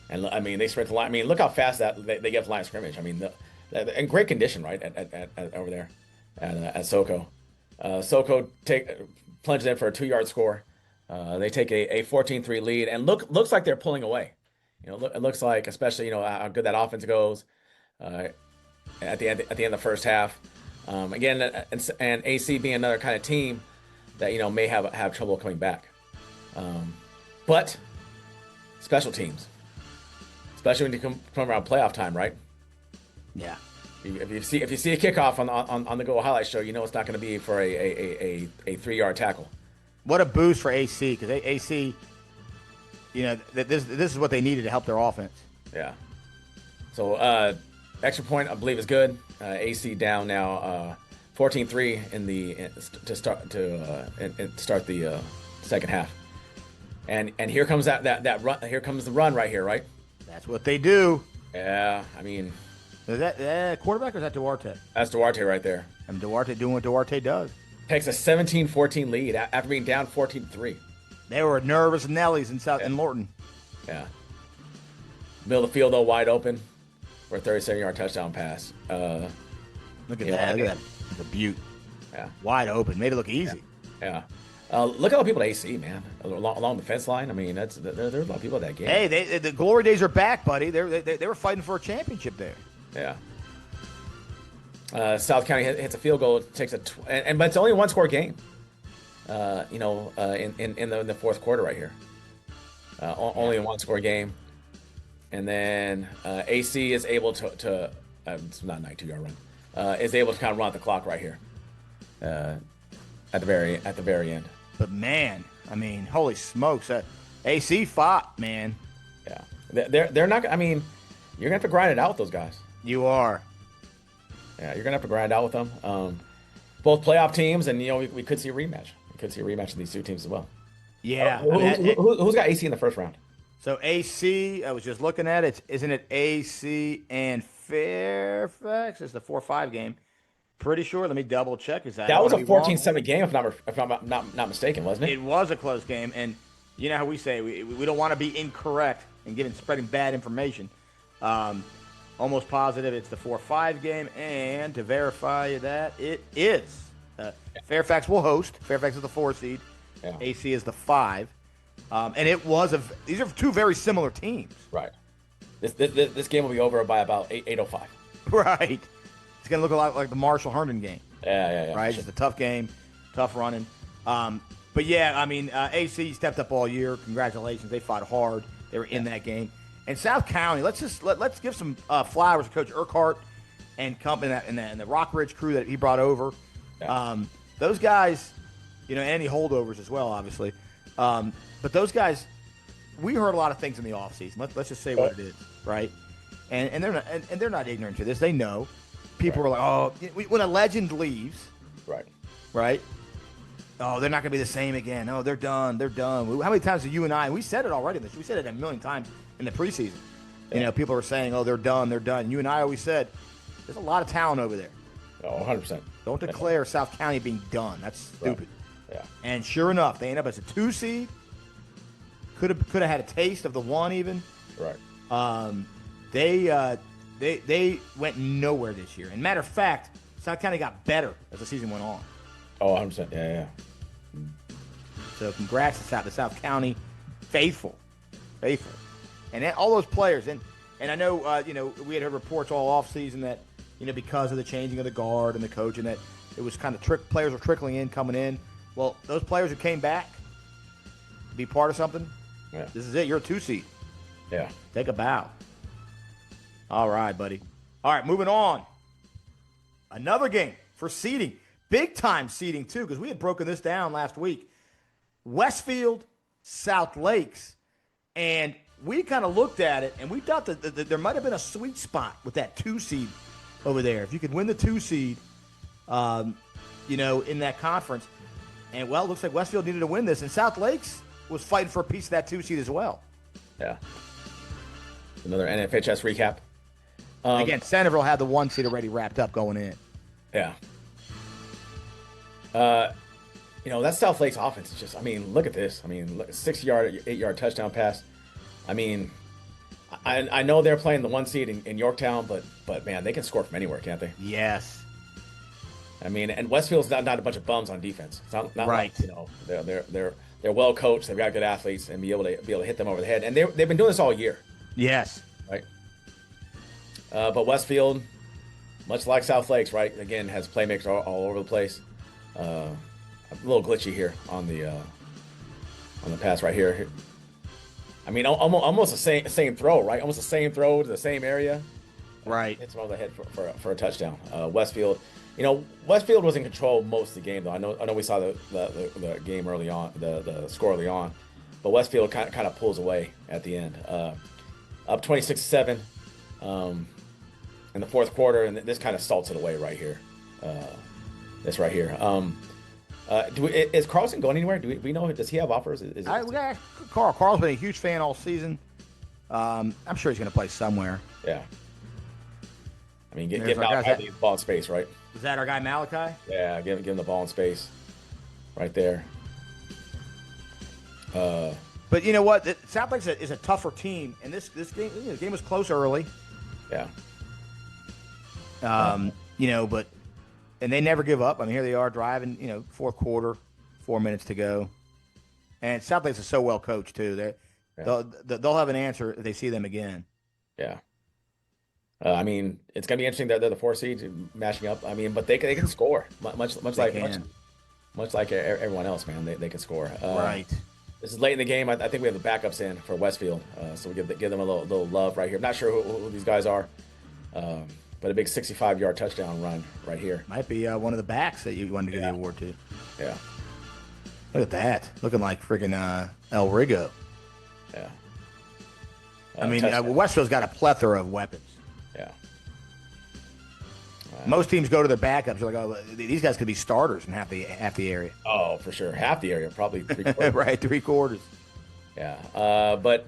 and I mean they sprint the line. I mean, look how fast that they get to line of scrimmage. I mean, in great condition, right? At over there at SoCo. SoCo plunges in for a 2-yard score. They take a 14-3 lead, and looks like they're pulling away. It looks like, especially how good that offense goes at the end of the first half. Again, and AC being another kind of team that may have trouble coming back. But special teams, especially when you come around playoff time, right? Yeah. If you see a kickoff on the Go highlight show, it's not going to be for a 3-yard tackle. What a boost for AC, because AC, this is what they needed to help their offense. Yeah. So extra point, I believe, is good. AC down now 14-3 to start the second half. And here comes that run. Here comes the run right here, right? That's what they do. Yeah, I mean, is that quarterback or is that Duarte? That's Duarte right there. And Duarte doing what Duarte does. Takes a 17-14 lead after being down 14-3. They were nervous Nellies in Lorton. Yeah. Middle of the field though, wide open for a 37-yard touchdown pass. Look at that! Look at that! It's a beaut. Yeah. Wide open, made it look easy. Yeah. Look at all the people at AC, man, along the fence line. I mean, there's a lot of people at that game. Hey, the glory days are back, buddy. They were fighting for a championship there. Yeah. South County hits a field goal, takes but it's only a one-score game. In the fourth quarter right here. Only a one-score game, and then AC is able to it's not a 92-yard run. Is able to kind of run out the clock right here. At the very end. But man, I mean, holy smokes, AC fought, man. Yeah, they're not. I mean, you're gonna have to grind it out with those guys. You are. Yeah, you're gonna have to grind out with them. Both playoff teams, and we could see a rematch. We could see a rematch of these two teams as well. Yeah. Who's got AC in the first round? So AC, I was just looking at it. Isn't it AC and Fairfax? It's the 4-5 game. Pretty sure. Let me double check. That was a 14-7 game, if I'm not mistaken, wasn't it? It was a close game, and you know how we say we don't want to be incorrect and spreading bad information. Almost positive it's the 4-5 game, and to verify that, it is. Fairfax will host. Fairfax is the 4 seed. Yeah. AC is the 5. And it was these are two very similar teams. Right. This game will be over by about 8:05. Right. It's going to look a lot like the Marshall Herndon game. Yeah. Right? Sure. It's a tough game, tough running. But yeah, I mean, AC stepped up all year. Congratulations. They fought hard. They were in that game. And South County, let's give some flowers to Coach Urquhart and company and the Rock Ridge crew that he brought over. Yeah. Those guys, and any holdovers as well, obviously. But those guys, we heard a lot of things in the offseason. Let's just say what it is, right? And they're not ignorant to this. They know. People were like, oh, when a legend leaves, right? Oh, they're not going to be the same again. Oh, they're done. They're done. How many times have you and I, we said it already, we said it a million times in the preseason. Yeah. People were saying, oh, they're done. They're done. You and I always said, there's a lot of talent over there. Oh, 100%. Don't declare South County being done. That's stupid. Yeah. And sure enough, they end up as a 2 seed. Could have had a taste of the 1 even. Right. They went nowhere this year. And matter of fact, South County got better as the season went on. Oh, 100%. Yeah. So congrats to South County faithful, and all those players. And I know we had heard reports all off season that because of the changing of the guard and the coach, and that it was kind of players were coming in. Well, those players who came back to be part of something. Yeah. This is it. You're a 2 seed. Yeah. Take a bow. All right, buddy. All right, moving on. Another game for seeding. Big time seeding, too, because we had broken this down last week. Westfield, South Lakes. And we kind of looked at it, and we thought that there might have been a sweet spot with that 2 seed over there. If you could win the 2 seed, in that conference. And, well, it looks like Westfield needed to win this. And South Lakes was fighting for a piece of that 2 seed as well. Yeah. Another NFHS recap. Again, Centerville had the 1 seed already wrapped up going in. Yeah. That South Lakes offense is just, look at this. 6-yard, 8-yard touchdown pass. I know they're playing the 1 seed in Yorktown, but man, they can score from anywhere, can't they? Yes. And Westfield's not a bunch of bums on defense. It's not right. Like, they're well coached. They've got good athletes, and be able to hit them over the head. And they've been doing this all year. Yes. Right. But Westfield, much like South Lakes, right, again has playmakers all over the place. A little glitchy here on the pass right here. Almost the same throw, right? Almost the same throw to the same area. Right. Hits him over the head for a touchdown. Westfield, Westfield was in control most of the game, though. I know we saw the game early on, the score early on, but Westfield kind of pulls away at the end, up 26-7 in the fourth quarter, and this kind of salts it away right here. This right here. Is Carlson going anywhere? Do we know? Does he have offers? We got Carl. Carl's been a huge fan all season. I'm sure he's going to play somewhere. Yeah. Give Malachi the ball in space, right? Is that our guy Malachi? Yeah, give him the ball in space, right there. But you know what? South Lakes is a tougher team, and this game, the game was close early. Yeah. But and they never give up. Here they are driving, fourth quarter, 4 minutes to go. And South Lakes is so well coached too. They'll have an answer if they see them again. Yeah. I mean, it's gonna be interesting that they're the 4 seeds matching up. I mean, but they can score much like everyone else, man. They can score. Right. This is late in the game. I think we have the backups in for Westfield, so we give them a little love right here. I'm not sure who these guys are, but a big 65-yard touchdown run right here. Might be one of the backs that you wanted to give the award to. Yeah. Look at that. Looking like freaking El Rigo. Yeah. I mean, Westfield's got a plethora of weapons. Yeah. Most teams go to their backups. You're like, oh, these guys could be starters in half the area. Oh, for sure. Half the area, probably 3/4. Right, 3/4. Yeah. But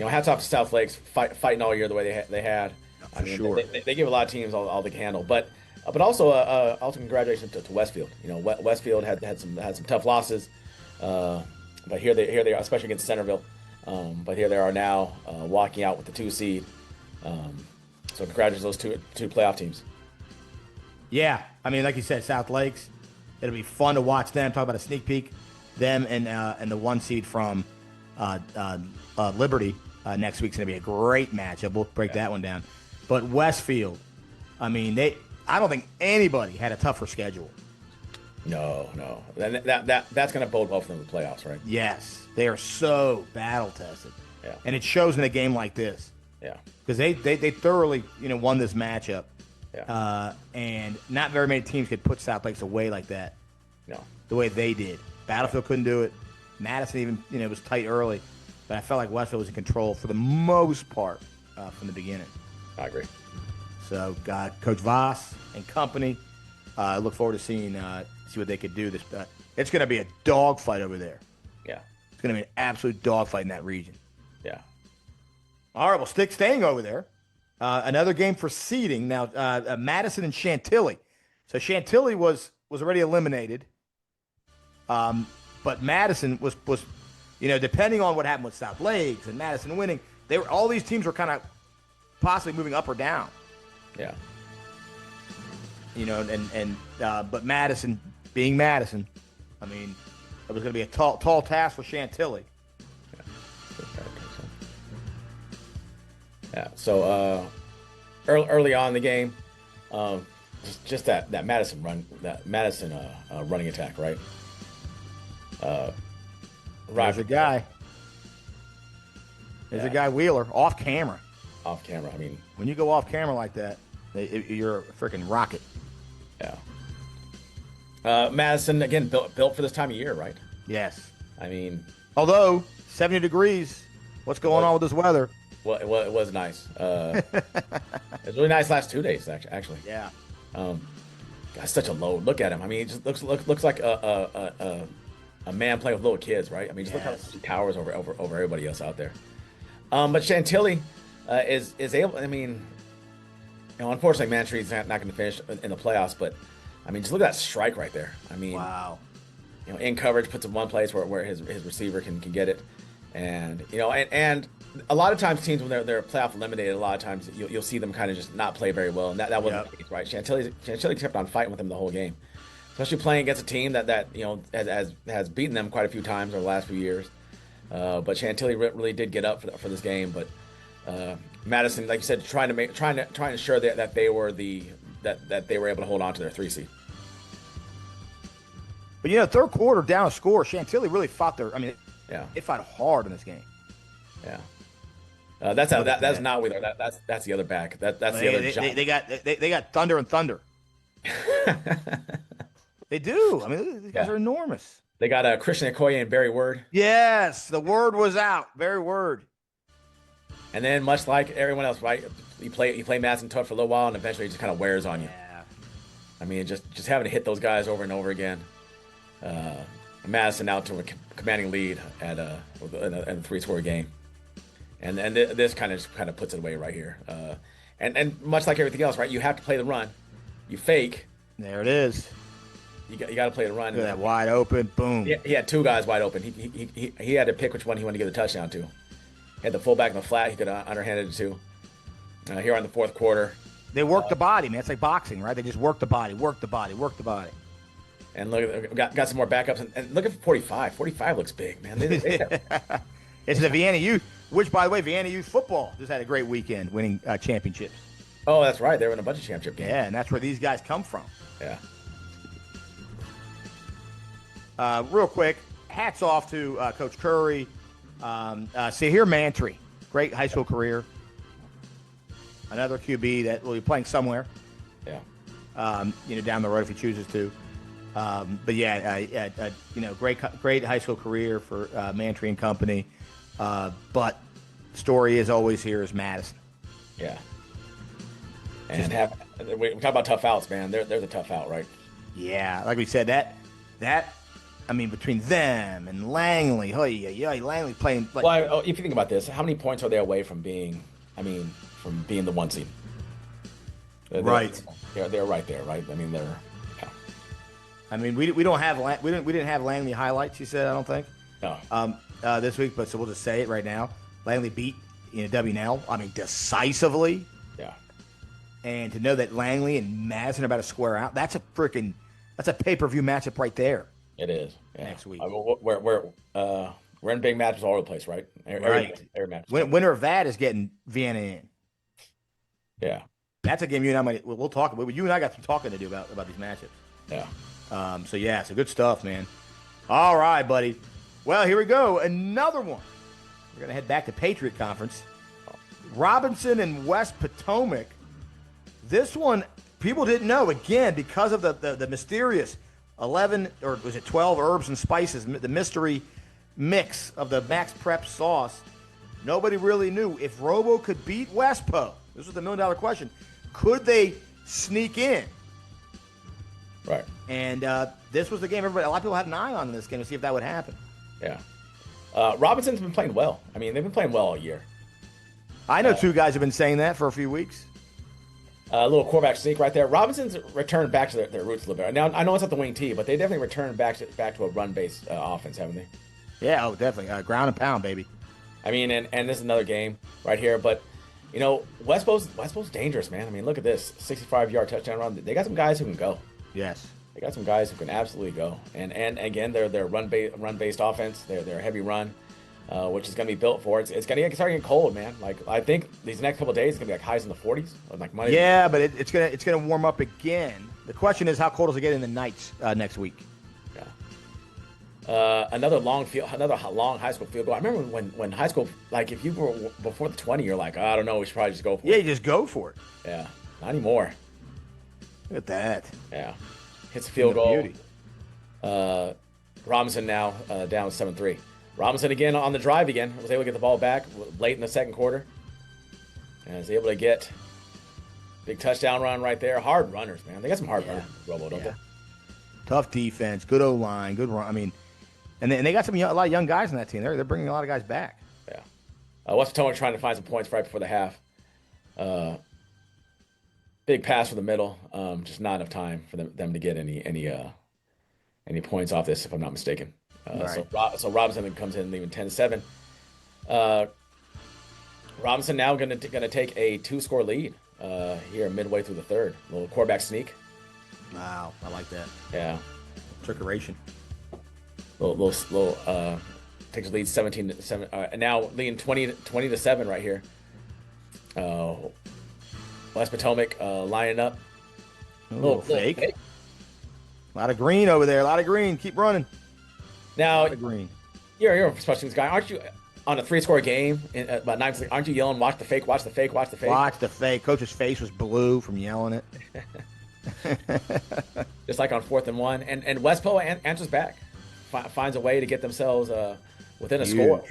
hats off to South Lakes fighting all year the way they had. For sure. They give a lot of teams all they can handle. But also congratulations to Westfield. Westfield had some tough losses. But here they are, especially against Centerville. But here they are now walking out with the 2 seed. So congratulations to those two playoff teams. Yeah, I mean, like you said, South Lakes. It'll be fun to watch them. Talk about a sneak peek. Them and the 1 seed from Liberty next week's going to be a great matchup. We'll break that one down. But Westfield, I mean, I don't think anybody had a tougher schedule. No. That's going to bode well for them in the playoffs, right? Yes, they are so battle tested. Yeah. And it shows in a game like this. Yeah. Because they thoroughly won this matchup. Yeah. And not very many teams could put South Lakes away like that. No. The way they did. Battlefield couldn't do it. Madison even was tight early, but I felt like Westfield was in control for the most part from the beginning. I agree. So Coach Voss and company. I look forward to see what they could do. It's going to be a dogfight over there. Yeah. It's going to be an absolute dogfight in that region. Yeah. All right, well, staying over there. Another game for seeding. Now, Madison and Chantilly. So Chantilly was already eliminated. But Madison was depending on what happened with South Lakes and Madison winning, all these teams were kind of possibly moving up or down. Yeah. But Madison, being Madison, I mean, it was going to be a tall task for Chantilly. Yeah. So early on in the game, just that Madison running attack, right? There's a guy. There's a guy Wheeler off camera. Off camera. I mean, when you go off camera like that, you're a freaking rocket. Yeah. Madison again built for this time of year, right? Yes. I mean, although 70 degrees, what's going on with this weather? Well, it was nice. It was really nice last 2 days, actually. Yeah. Got such a load. Look at him. I mean, it just looks like a man playing with little kids, right? I mean, just look how he towers over everybody else out there. But Chantilly is able. I mean, unfortunately, Mantreat's not going to finish in the playoffs. But I mean, just look at that strike right there. I mean, wow. In coverage, puts him one place where his receiver can get it, and and a lot of times teams when they're playoff eliminated, a lot of times you'll see them kind of just not play very well, and that wasn't the case, right? Chantilly kept on fighting with them the whole game, especially playing against a team that has beaten them quite a few times over the last few years. But Chantilly really did get up for this game, but Madison, like you said, trying to ensure that they were that they were able to hold on to their 3 seed. But third quarter down a score, Chantilly really fought it fought hard in this game. Yeah. That's not Wheeler. That's the other back. That's the other. They got Thunder and Thunder. They do. I mean, these guys are enormous. They got Christian Okoye and Barry Word. Yes, the word was out. Barry Word. And then, much like everyone else, right? You play Madison tough for a little while, and eventually it just kind of wears on you. Yeah. I mean, just having to hit those guys over and over again. Madison out to a commanding lead in a 3-score game. And this kind of puts it away right here. And much like everything else, right? You have to play the run. You fake. There it is. You got to play the run. Look at that wide open. Boom. He had 2 guys wide open. He had to pick which one he wanted to give the touchdown to. He had the fullback in the flat. He could underhanded it to. Here on the fourth quarter. They work the body, man. It's like boxing, right? They just work the body, work the body, work the body. And look, got some more backups. And look at 45. 45 looks big, man. It's the Vienna Youth, which, by the way, Vienna Youth football just had a great weekend, winning championships. Oh, that's right. They were in a bunch of championship games. Yeah, and that's where these guys come from. Yeah. Real quick, hats off to Coach Curry. Sahir Mantry, great high school career. Another QB that will be playing somewhere. Yeah. Down the road if he chooses to. But great high school career for Mantry and company. But story is always here is Madison. Yeah. And we talk about tough outs, man. They're the tough out, right? Yeah, like we said, between them and Langley, Langley playing. If you think about this, how many points are they away from being the 1 seed? Right. They're right there, right? I mean, they're. Yeah. We don't have we didn't have Langley highlights. You said I don't think. No. This week, but so we'll just say it right now. Langley beat WNL. Decisively. Yeah. And to know that Langley and Madison are about to square out, that's a pay-per-view matchup right there. It is. Yeah. Next week. We're in big matches all over the place, right? Every match. Winner of that is getting Vienna in. Yeah. That's a game you and I we'll talk about. You and I got some talking to do about these matchups. Yeah. So good stuff, man. All right, buddy. Well, here we go. Another one. We're gonna head back to Patriot Conference. Robinson and West Potomac. This one people didn't know again because of the mysterious 11 or was it 12 herbs and spices, the mystery mix of the Max Prep sauce. Nobody really knew if Robo could beat Westpo. This was the $1 million question. Could they sneak in? Right. And this was the game. A lot of people had an eye on this game to see if that would happen. Yeah. Robinson's been playing well. They've been playing well all year. I know two guys have been saying that for a few weeks. A little quarterback sneak right there. Robinson's returned back to their roots a little bit. Now, I know it's not the wing T, but they definitely returned back to a run-based offense, haven't they? Yeah, definitely. Ground and pound, baby. And this is another game right here. But, Westpo's dangerous, man. Look at this. 65-yard touchdown run. They got some guys who can go. Yes. They got some guys who can absolutely go. And again, they're run-based offense. They're a heavy run. Which is going to be built for it. It's going to start getting cold, man. I think these next couple of days it's going to be highs in the 40s. Monday. Yeah, but it's gonna warm up again. The question is, how cold does it get in the nights next week? Yeah. Another long high school field goal. I remember when high school, if you were before the 20, you're like, I don't know, we should probably just go for it. Yeah, you just go for it. Yeah, not anymore. Look at that. Yeah, hits a field goal. Beauty. Robinson now down 7-3. Robinson again on the drive again. Was able to get the ball back late in the second quarter. And was able to get big touchdown run right there. Hard runners, man. They got some hard runners, Robo, don't they? Tough defense, good O-line, good run. And they got a lot of young guys on that team. They're bringing a lot of guys back. Yeah. West Potomac trying to find some points right before the half. Big pass for the middle. Just not enough time for them to get any points off this, if I'm not mistaken. Right. So Robinson comes in leaving 10-7. Robinson now going to take a 2-score lead here midway through the third. A little quarterback sneak. Wow, I like that. Yeah. Trickeration. Little takes a lead 17-7. Now leading 20-7 right here. West Potomac lining up. A little fake. A lot of green over there. A lot of green. Keep running. Now, green. You're a special teams guy, aren't you? On a 3-score game, about 9, aren't you yelling, "Watch the fake! Watch the fake! Watch the fake!" Watch the fake. Coach's face was blue from yelling it. Just like on 4th and 1, and Westpo answers back, finds a way to get themselves within a score.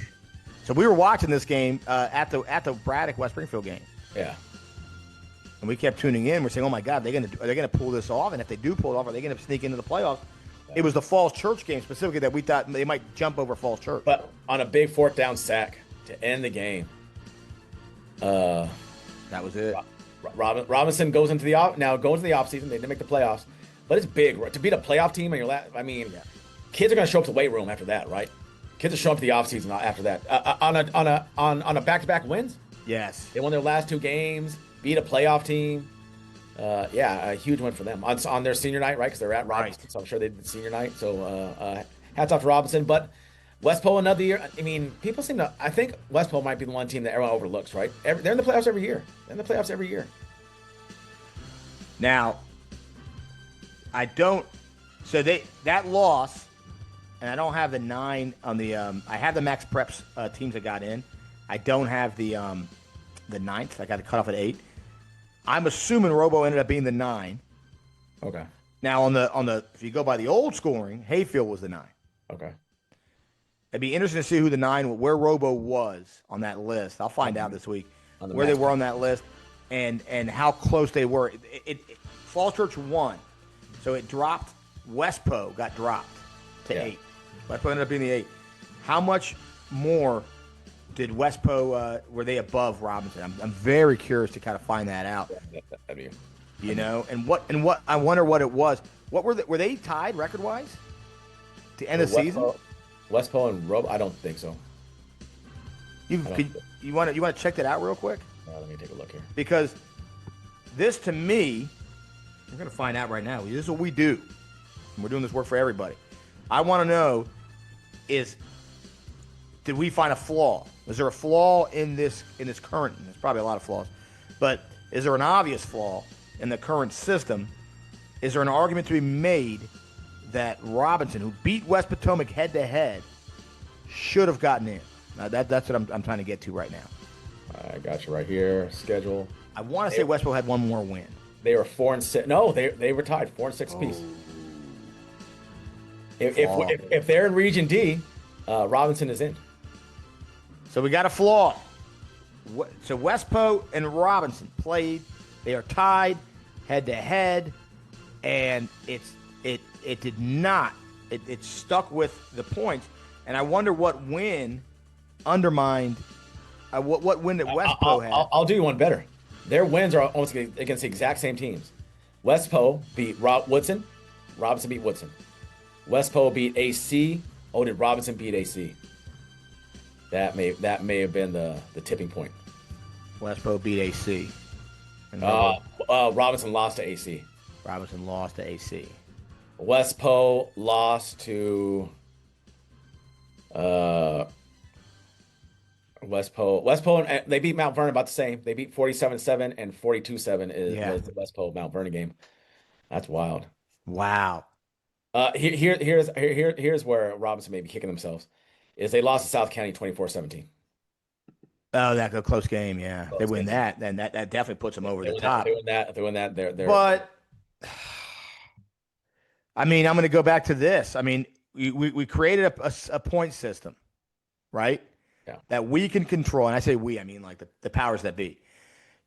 So we were watching this game at the Braddock West Springfield game. Yeah. And we kept tuning in. We're saying, "Oh my God, are they gonna pull this off? And if they do pull it off, are they gonna sneak into the playoffs?" It was the Falls Church game specifically that we thought they might jump over Falls Church. But on a big 4th down sack to end the game. That was it. Robinson goes into the offseason. They didn't make the playoffs, but it's big to beat a playoff team. And kids are going to show up to the weight room after that, right? Kids are showing up to the offseason after that. On a back-to-back wins. Yes. They won their last 2 games, beat a playoff team. Yeah, a huge win for them on their senior night, right? Because they're at Robinson, so I'm sure they did the senior night. So hats off to Robinson. But West Pole another year. I mean, people seem to. I think West Pole might be the one team that everyone overlooks, right? They're in the playoffs every year. They're in the playoffs every year. Now, I don't. So that loss, and I don't have the 9 on the. I have the Max Preps teams that got in. I don't have the 9th. I got to cut off at 8. I'm assuming Robo ended up being the 9. Okay. Now on the if you go by the old scoring, Hayfield was the 9. Okay. It'd be interesting to see who the 9, where Robo was on that list. I'll find out this week where they were on that list and how close they were. Falls Church won, so it dropped. Westpo got dropped to 8. Westpo ended up being the 8. How much more did Westpo were they above Robinson? I'm very curious to kind of find that out. You know, and what I wonder what it was. What were they tied record wise to end of the season? Westpo and Robo, I don't think so. You want to check that out real quick? Let me take a look here. Because this to me, we're gonna find out right now. This is what we do. And we're doing this work for everybody. I want to know did we find a flaw? Is there a flaw in this current? There's probably a lot of flaws, but is there an obvious flaw in the current system? Is there an argument to be made that Robinson, who beat West Potomac head to head, should have gotten in? Now that's what I'm trying to get to right now. I got you right here. Schedule. I want to say Westboro had one more win. They were 4-6. No, they were tied 4-6 apiece. If they're in Region D, Robinson is in. So we got a flaw. So Westpo and Robinson played. They are tied head to head, and it did not. It stuck with the points, and I wonder what win undermined. What win that Westpo had. I'll do you one better. Their wins are almost against the exact same teams. Westpo beat Woodson. Robinson beat Woodson. Westpo beat AC. Oh, did Robinson beat AC? That may have been the tipping point. Westpo beat AC. Robinson lost to AC. Robinson lost to AC. Westpo lost to Westpo, and they beat Mount Vernon about the same. They beat 47-7 and 42-7 was the Westpo Mount Vernon game. That's wild. Wow. Here's where Robinson may be kicking themselves. Is they lost to South County 24-17. Oh, that's a close game. Yeah, close they win game. That, then that definitely puts them over the top. They win that. They're. But I mean, I'm going to go back to this. I mean, we created a point system, right? Yeah. That we can control, and I say we, I mean like the powers that be.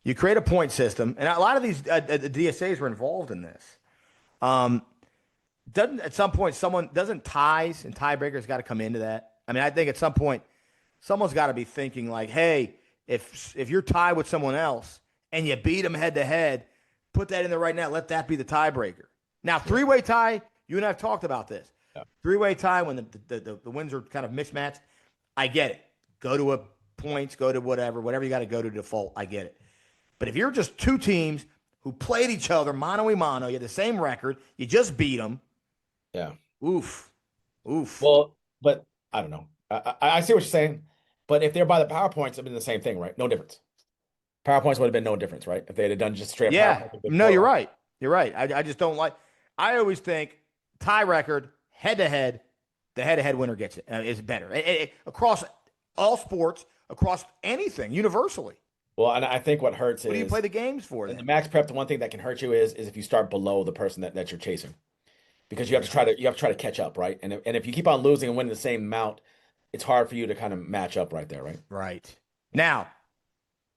You create a point system, and a lot of these the DSAs were involved in this. Doesn't at some point doesn't ties and tiebreakers got to come into that? I mean, I think at some point someone's got to be thinking like, hey, if you're tied with someone else and you beat them head to head, put that in there right now. Let that be the tiebreaker. Now, three-way tie, you and I have talked about this. Yeah. Three-way tie when the wins are kind of mismatched, I get it. Go to a points, go to whatever you got to go to default. I get it. But if you're just two teams who played each other mano a mano, you had the same record, you just beat them. Yeah. Oof. Well, but I don't know. I see what you're saying. But if they're by the power points, it'd been the same thing, right? No difference. Power points would have been no difference, right? If they had done just straight up power points. No, you're right. You're right. I just don't like – I always think tie record, head-to-head, the head-to-head winner gets it. Is better. Across all sports, across anything, universally. Well, and I think what hurts is – what do you play the games for? In the max prep, the one thing that can hurt you is if you start below the person that you're chasing. Because you have to try to catch up, right? And if you keep on losing and winning the same amount, it's hard for you to kind of match up right there, right? Right. Now,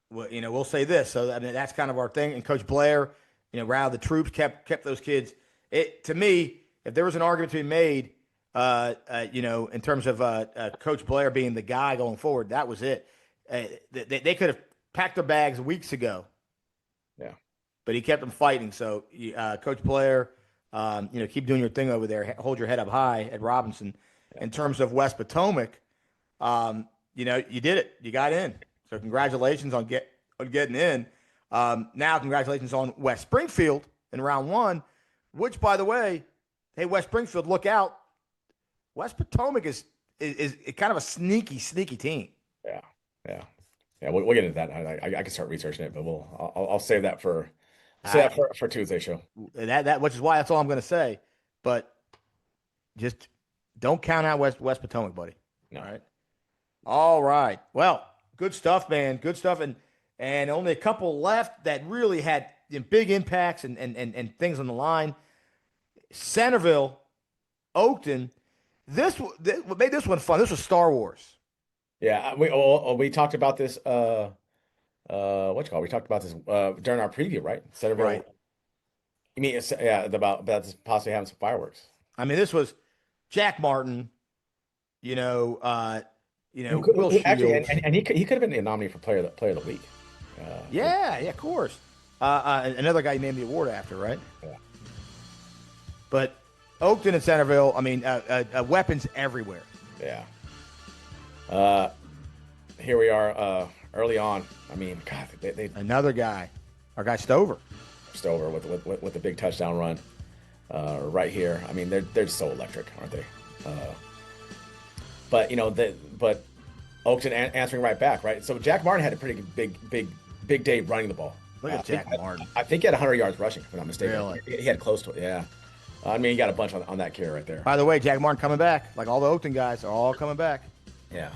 we'll say this. So that's kind of our thing. And Coach Blair, rallied the troops, kept those kids. To me, if there was an argument to be made, in terms of Coach Blair being the guy going forward, that was it. They could have packed their bags weeks ago. Yeah. But he kept them fighting. So, Coach Blair, keep doing your thing over there. Hold your head up high at Robinson. Yeah. In terms of West Potomac, you did it. You got in. So congratulations on getting in. Now, congratulations on West Springfield in round 1, which, by the way, hey, West Springfield, look out. West Potomac is kind of a sneaky team. Yeah. We'll get into that. I can start researching it, but I'll save that for for Tuesday show. That which is why that's all I'm going to say. But just don't count out West Potomac, buddy. No. All right. Well, good stuff, man. Good stuff, and only a couple left that really had big impacts and things on the line. Centerville, Oakton. What made this one fun? This was Star Wars. Yeah, we talked about this. What you call? We talked about this during our preview, right? Centerville. Right. You mean about possibly having some fireworks? I mean, this was Jack Martin. Will Actually, Shields. and he could have been the nominee for player of the week. Yeah, of course. Another guy named the award after, right? Yeah. But Oakton and Centerville, I mean, weapons everywhere. Yeah. Here we are early on. I mean, God, they Another guy, our guy Stover. Stover with the big touchdown run right here. I mean, they're just so electric, aren't they? But Oakton answering right back, right? So Jack Martin had a pretty big day running the ball. Look at Jack Martin. I think he had 100 yards rushing, if I'm not mistaken. Really? He had close to it. Yeah. I mean, he got a bunch on that carry right there. By the way, Jack Martin coming back. Like all the Oakton guys are all coming back. Yeah.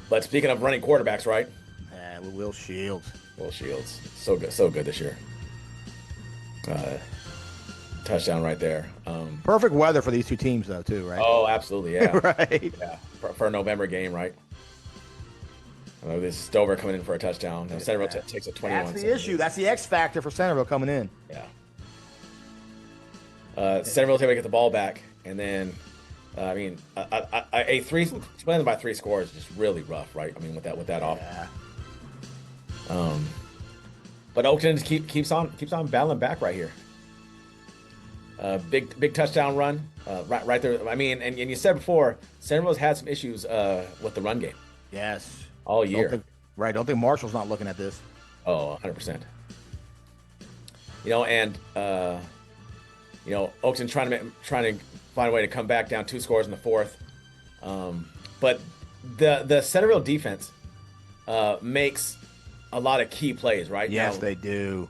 But speaking of running quarterbacks, right? Will Shields. Will Shields, so good this year. Touchdown right there. Perfect weather for these two teams, though, too, right? Oh, absolutely, yeah. Right. Yeah, for a November game, right? This is Stover coming in for a touchdown. Now, Centerville takes a 21. That's the issue. That's the X factor for Centerville coming in. Yeah. Centerville's able to get the ball back, and then, a winning by 3 scores is just really rough, right? I mean, with that off. Yeah. But Oakton keeps on battling back right here. Big touchdown run, right there. I mean, and you said before, Centerville's had some issues with the run game. Yes. All year. Don't think Marshall's not looking at this. Oh, 100%. Oakton trying to find a way to come back down 2 scores in the 4th. But the Centerville defense makes a lot of key plays, right? Yes, now, they do.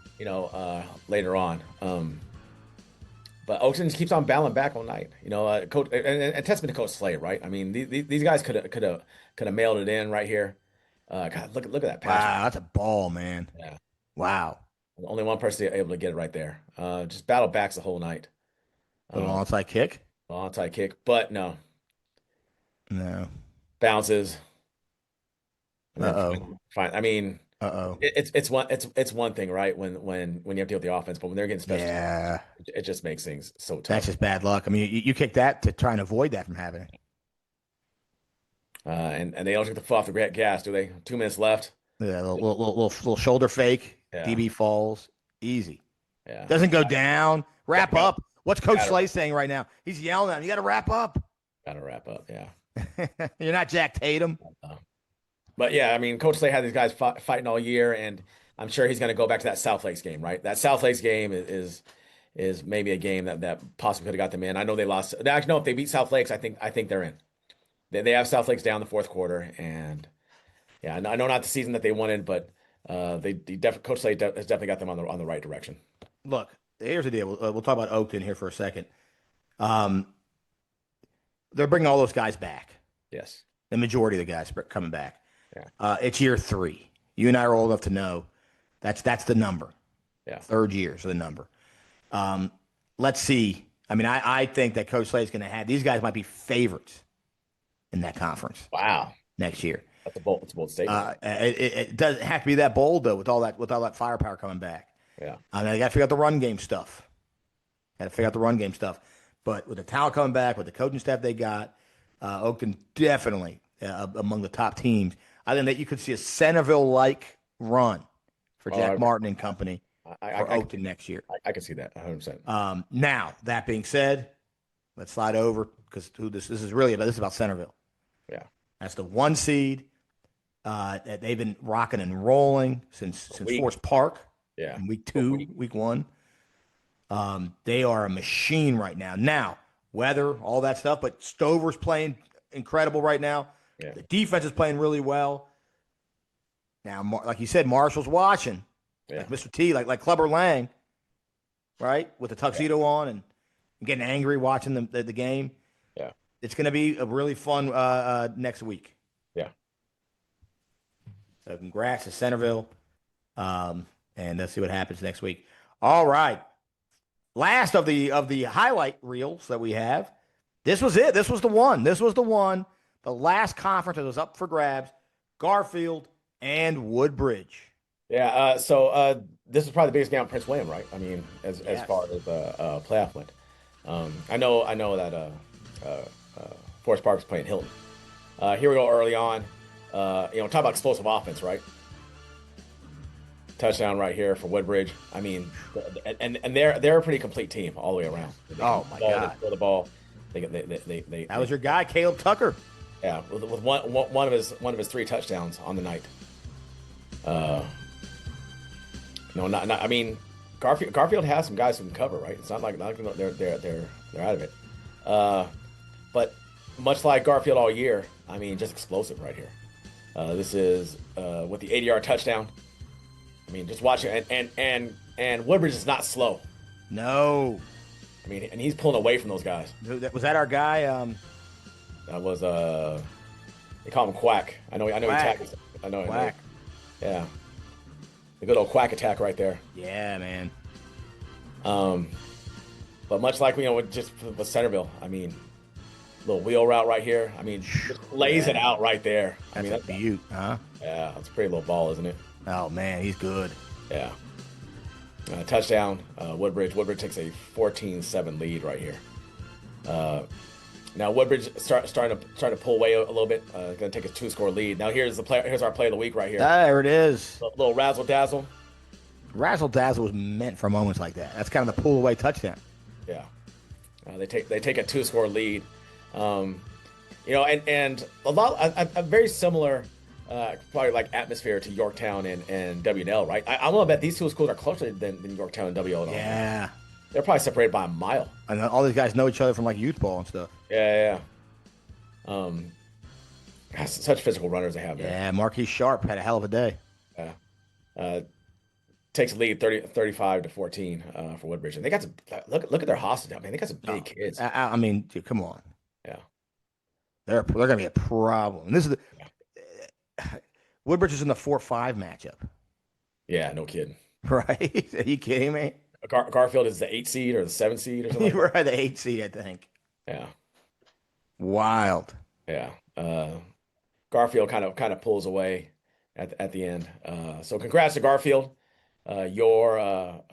Later on. But Oakton keeps on battling back all night. Coach, and testament to Coach Slay, right? I mean, these guys could have mailed it in right here. God, look at that pass. Wow, that's a ball, man. Yeah. Wow. Only one person able to get it right there. Just battle backs the whole night. An onside kick? Onside kick, but no. No. Bounces. Uh-oh. Fine. I mean, uh-oh. It's one thing, right? When you have to deal with the offense, but when they're getting special, yeah, it just makes things so tough. That's just bad luck. I mean, you kick that to try and avoid that from happening. And they don't take the foot off the gas, do they? 2 minutes left. Yeah, little shoulder fake. Yeah. DB falls. Easy. Yeah. Doesn't go down. Wrap up. What's Coach Slay saying right now? He's yelling at him. You got to wrap up. Got to wrap up. Yeah. You're not Jack Tatum. But yeah, I mean, Coach Slay had these guys fighting all year, and I'm sure he's going to go back to that South Lakes game, right? That South Lakes game is maybe a game that possibly could have got them in. I know they lost. Actually, no, if they beat South Lakes, I think they're in. They have South Lakes down the 4th quarter, and yeah, I know not the season that they wanted, but Coach Slay has definitely got them on the right direction. Look, here's the deal. We'll talk about Oakton here for a second. They're bringing all those guys back. Yes, the majority of the guys coming back. Yeah. It's year 3. You and I are old enough to know that's the number. Yeah. 3rd year is the number. Let's see. I mean, I think that Coach Slay is going to have these guys might be favorites in that conference. Wow. Next year. That's a bold statement. It doesn't have to be that bold though, with all that firepower coming back. Yeah. I mean, I got to figure out the run game stuff. But with the talent coming back, with the coaching staff they got, Oakton definitely among the top teams. I think that you could see a Centerville-like run for Jack Martin and company for Oakton next year. I can see that 100%. Now, that being said, let's slide over because this is about Centerville. Yeah. That's the 1 seed. They've been rocking and rolling since Forest Park. Yeah. In week 2, week 1. They are a machine right now. Now, weather, all that stuff, but Stover's playing incredible right now. Yeah. The defense is playing really well. Now, like you said, Marshall's watching. Yeah. Like Mr. T, like Clubber Lang, right? With the tuxedo on and getting angry watching the game. Yeah. It's going to be a really fun next week. Yeah. So congrats to Centerville. And let's see what happens next week. All right. Last of the highlight reels that we have. This was it. This was the one. The last conference that was up for grabs. Garfield and Woodbridge. Yeah. So this is probably the biggest game on Prince William, right? I mean, as far as playoff went. I know that Forest Park is playing Hilton. Here we go early on. Talk about explosive offense, right? Touchdown right here for Woodbridge. I mean, and they're a pretty complete team all the way around. Oh my God! They throw the ball. They that was your guy, Caleb Tucker. Yeah, with one of his 3 touchdowns on the night. I mean, Garfield has some guys who can cover, right? It's not like they're out of it. But much like Garfield all year, I mean, just explosive right here. This is with the 80-yard touchdown. I mean, just watch it, and Woodbridge is not slow. No. I mean, and he's pulling away from those guys. Was that our guy? That was they call him Quack. I know. Quack. He tackles. I know. Quack. Yeah. The good old Quack attack right there. Yeah, man. But much like with Centerville, I mean, little wheel route right here. I mean, just lays it out right there. That's a beaut, huh? Yeah, that's a pretty little ball, isn't it? Oh man, he's good. Yeah. Touchdown, Woodbridge. Woodbridge takes a 14-7 lead right here. Now Woodbridge starting to pull away a little bit. Going to take a 2-score lead. Now here's our play of the week right here. There it is. Little razzle dazzle. Razzle dazzle was meant for moments like that. That's kind of the pull away touchdown. Yeah. They take a 2-score lead. And a very similar. Probably like atmosphere to Yorktown and W&L, right? I want to bet these 2 schools are closer than Yorktown and W&L. Yeah. They're probably separated by a mile. And all these guys know each other from like youth ball and stuff. Yeah. Such physical runners they have there. Yeah, Marquise Sharp had a hell of a day. Yeah. Takes the lead 35-14 for Woodbridge. And they got some look at their hostage now, man. They got some big kids. I mean, dude, come on. Yeah. They're going to be a problem. And this is Woodbridge is in the 4-5 matchup. Yeah, no kidding. Right? Are you kidding me? Garfield is the 8 seed or the 7 seed or something. Right, the 8 seed, I think. Yeah. Wild. Yeah. Garfield kind of pulls away at the end. So congrats to Garfield, your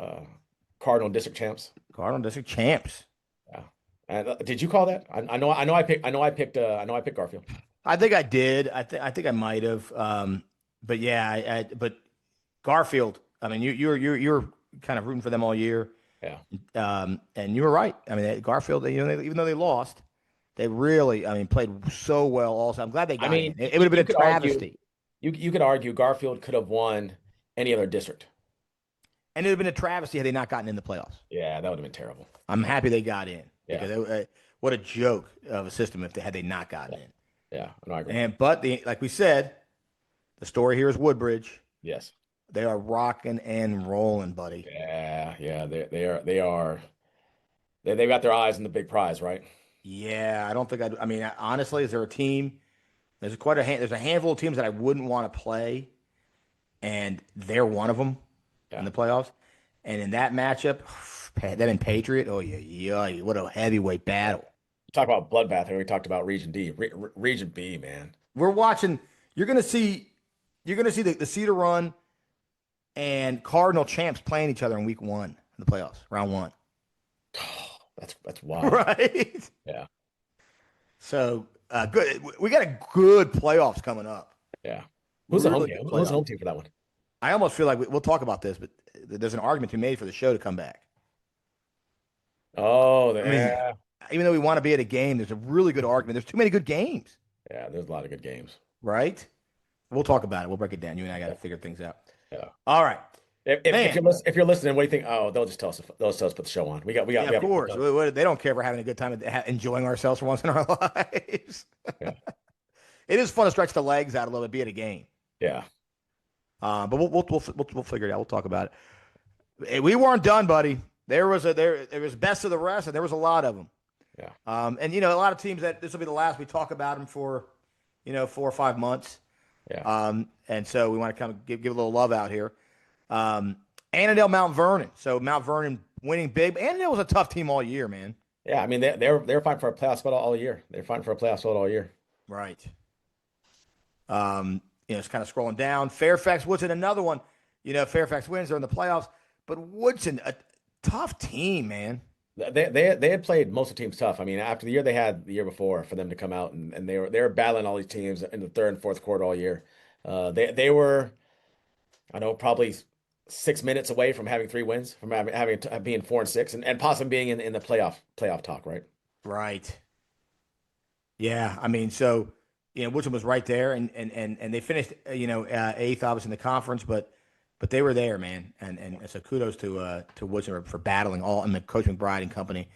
Cardinal District champs. Cardinal District champs. Yeah. And did you call that? I know I picked Garfield. I think I did. I think I might have. But yeah, but Garfield. I mean, you're kind of rooting for them all year. Yeah. And you were right. I mean, Garfield. Even though they lost, they really, played so well. Also, I'm glad they got in. It would have been a travesty. You could argue Garfield could have won any other district, and it would have been a travesty had they not gotten in the playoffs. Yeah, that would have been terrible. I'm happy they got in. Yeah. Because what a joke of a system had they not gotten in. Yeah, no, I agree. But like we said, the story here is Woodbridge. Yes, they are rocking and rolling, buddy. Yeah, they are. They've got their eyes on the big prize, right? Yeah, I don't think honestly, is there a team? There's there's a handful of teams that I wouldn't want to play, and they're one of them in the playoffs. And in that matchup, them and Patriot. Oh yeah, what a heavyweight battle. Talk about bloodbath, and we talked about Region D, Region B, man. We're watching. You're gonna see the Cedar Run and Cardinal champs playing each other in week 1 in the playoffs, round 1. That's wild, right? Yeah. So good. We got a good playoffs coming up. Yeah. Who's the home team? Who's the home team for that one? I almost feel like we'll talk about this, but there's an argument to be made for the show to come back. Oh, yeah. Even though we want to be at a game, there's a really good argument. There's too many good games. Yeah, there's a lot of good games. Right? We'll talk about it. We'll break it down. You and I got to figure things out. Yeah. All right. If you're listening, what do you think? Oh, they'll just tell us. They'll just tell us to put the show on. Yeah, of course. They don't care if we're having a good time enjoying ourselves for once in our lives. Yeah. It is fun to stretch the legs out a little bit, be at a game. Yeah. But we'll figure it out. We'll talk about it. We weren't done, buddy. There was best of the rest, and there was a lot of them. Yeah. And a lot of teams that this will be the last we talk about them for, 4 or 5 months. Yeah. And so we want to kind of give a little love out here. Annandale, Mount Vernon. So Mount Vernon winning big. Annandale was a tough team all year, man. Yeah. I mean, they're fighting for a playoff spot all year. They're fighting for a playoff spot all year. Right. It's kind of scrolling down. Fairfax Woodson, another one. Fairfax wins. They're in the playoffs. But Woodson, a tough team, man. They had played most of the teams tough. I mean, after the year they had the year before, for them to come out and they were battling all these teams in the third and fourth quarter all year. They were, I know, probably 6 minutes away from having 3 wins, from being 4-6, and possibly being in the playoff talk, right? Right. Yeah, I mean, so Woodson was right there, and they finished eighth, obviously, in the conference, but they were there, man, and so kudos to Woodson for battling all, and the Coach McBride and company,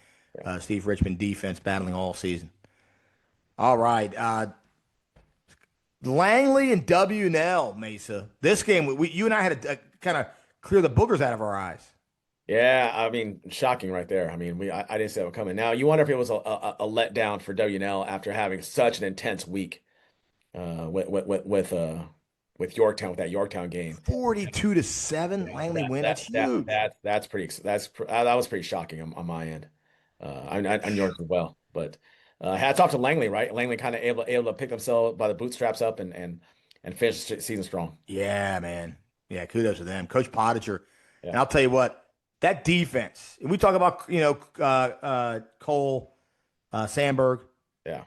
Steve Richmond defense battling all season. All right, Langley and W&L, Mesa. This game, you and I had to kind of clear the boogers out of our eyes. Yeah, I mean, shocking right there. I mean, I didn't see that coming. Now, you wonder if it was a letdown for W&L after having such an intense week with Yorktown, with that Yorktown game. 42-7, Langley win. That's huge. That was pretty shocking on my end. On yours as well. But hats off to Langley, right? Langley kind of able to pick themselves by the bootstraps up and finish the season strong. Yeah, man. Yeah, kudos to them. Coach Pottinger. Yeah. And I'll tell you what, that defense, we talk about, Cole, Sandberg,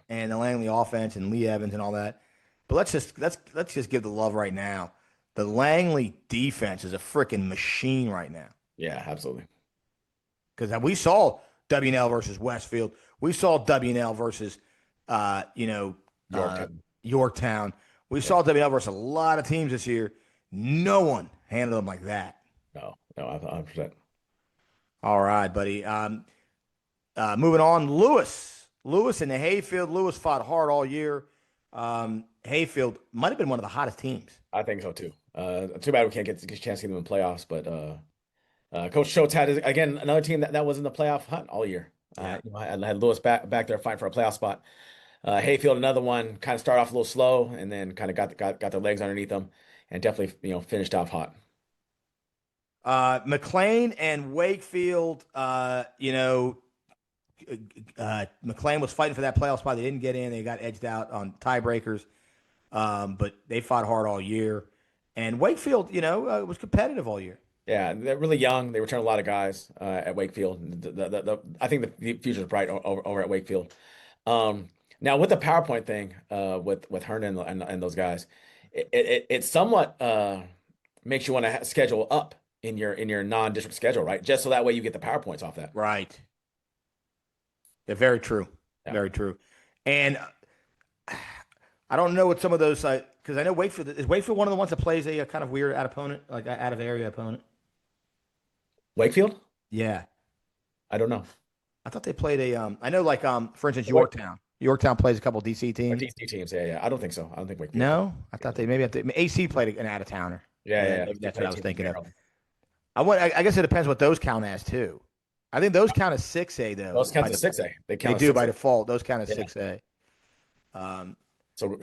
and the Langley offense and Lee Evans and all that. But let's just give the love right now. The Langley defense is a freaking machine right now. Yeah, absolutely. Because we saw W&L versus Westfield. We saw W&L versus, Yorktown. We saw W&L versus a lot of teams this year. No one handled them like that. No, 100%. All right, buddy. Moving on, Lewis in the Hayfield. Lewis fought hard all year. Hayfield might have been one of the hottest teams. I think so too. Too bad we can't get a chance to get them in playoffs. But Coach Schultz had again another team that was in the playoff hunt all year. I had Lewis back there fighting for a playoff spot. Hayfield, another one, kind of started off a little slow and then kind of got their legs underneath them and definitely finished off hot. McLean and Wakefield, McLean was fighting for that playoff spot. They didn't get in. They got edged out on tiebreakers, but they fought hard all year. And Wakefield, was competitive all year. Yeah, they're really young. They returned a lot of guys at Wakefield. I think the future is bright over at Wakefield. Now with the PowerPoint thing with Hernan and those guys, it somewhat makes you want to schedule up in your non-district schedule, right? Just so that way you get the PowerPoints off that. Right. Yeah, very true. Yeah. Very true. And I don't know what some of those because I know Wakefield is one of the ones that plays a kind of weird out of area opponent. Wakefield? Yeah. I don't know. I thought they played I know for instance Yorktown. Yorktown plays a couple of DC teams. DC teams, yeah. I don't think so. I don't think Wakefield. No, I thought they maybe AC played an out of towner. Yeah. That's what I was thinking of. I guess it depends what those count as too. I think those count as 6A though. Those count as 6A. They do by default. Those count as 6A. So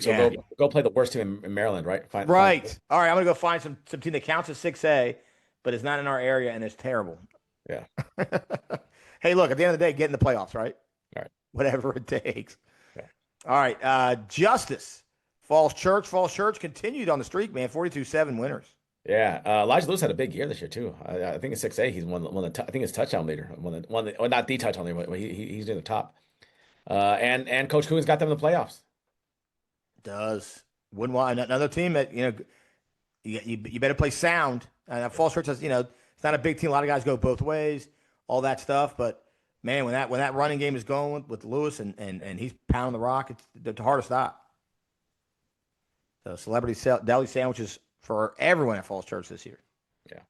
go play the worst team in Maryland, right? All right, I'm gonna go find some team that counts as 6A, but it's not in our area and it's terrible. Yeah. Hey, look, at the end of the day, get in the playoffs, right? All right. Whatever it takes. Yeah. All right. Justice. Falls Church continued on the streak, man. 42-7 winners. Yeah. Elijah Lewis had a big year this year too. I think in 6A he's one of the I think he's touchdown leader. Well, not the touchdown leader, but he's near the top. And Coach Coogan's got them in the playoffs. Does. Wouldn't want another team that you better play sound. Falls Church has it's not a big team. A lot of guys go both ways, all that stuff. But man, when that running game is going with Lewis and he's pounding the rock, it's hard to stop. So celebrity deli sandwiches for everyone at Falls Church this year. Yeah.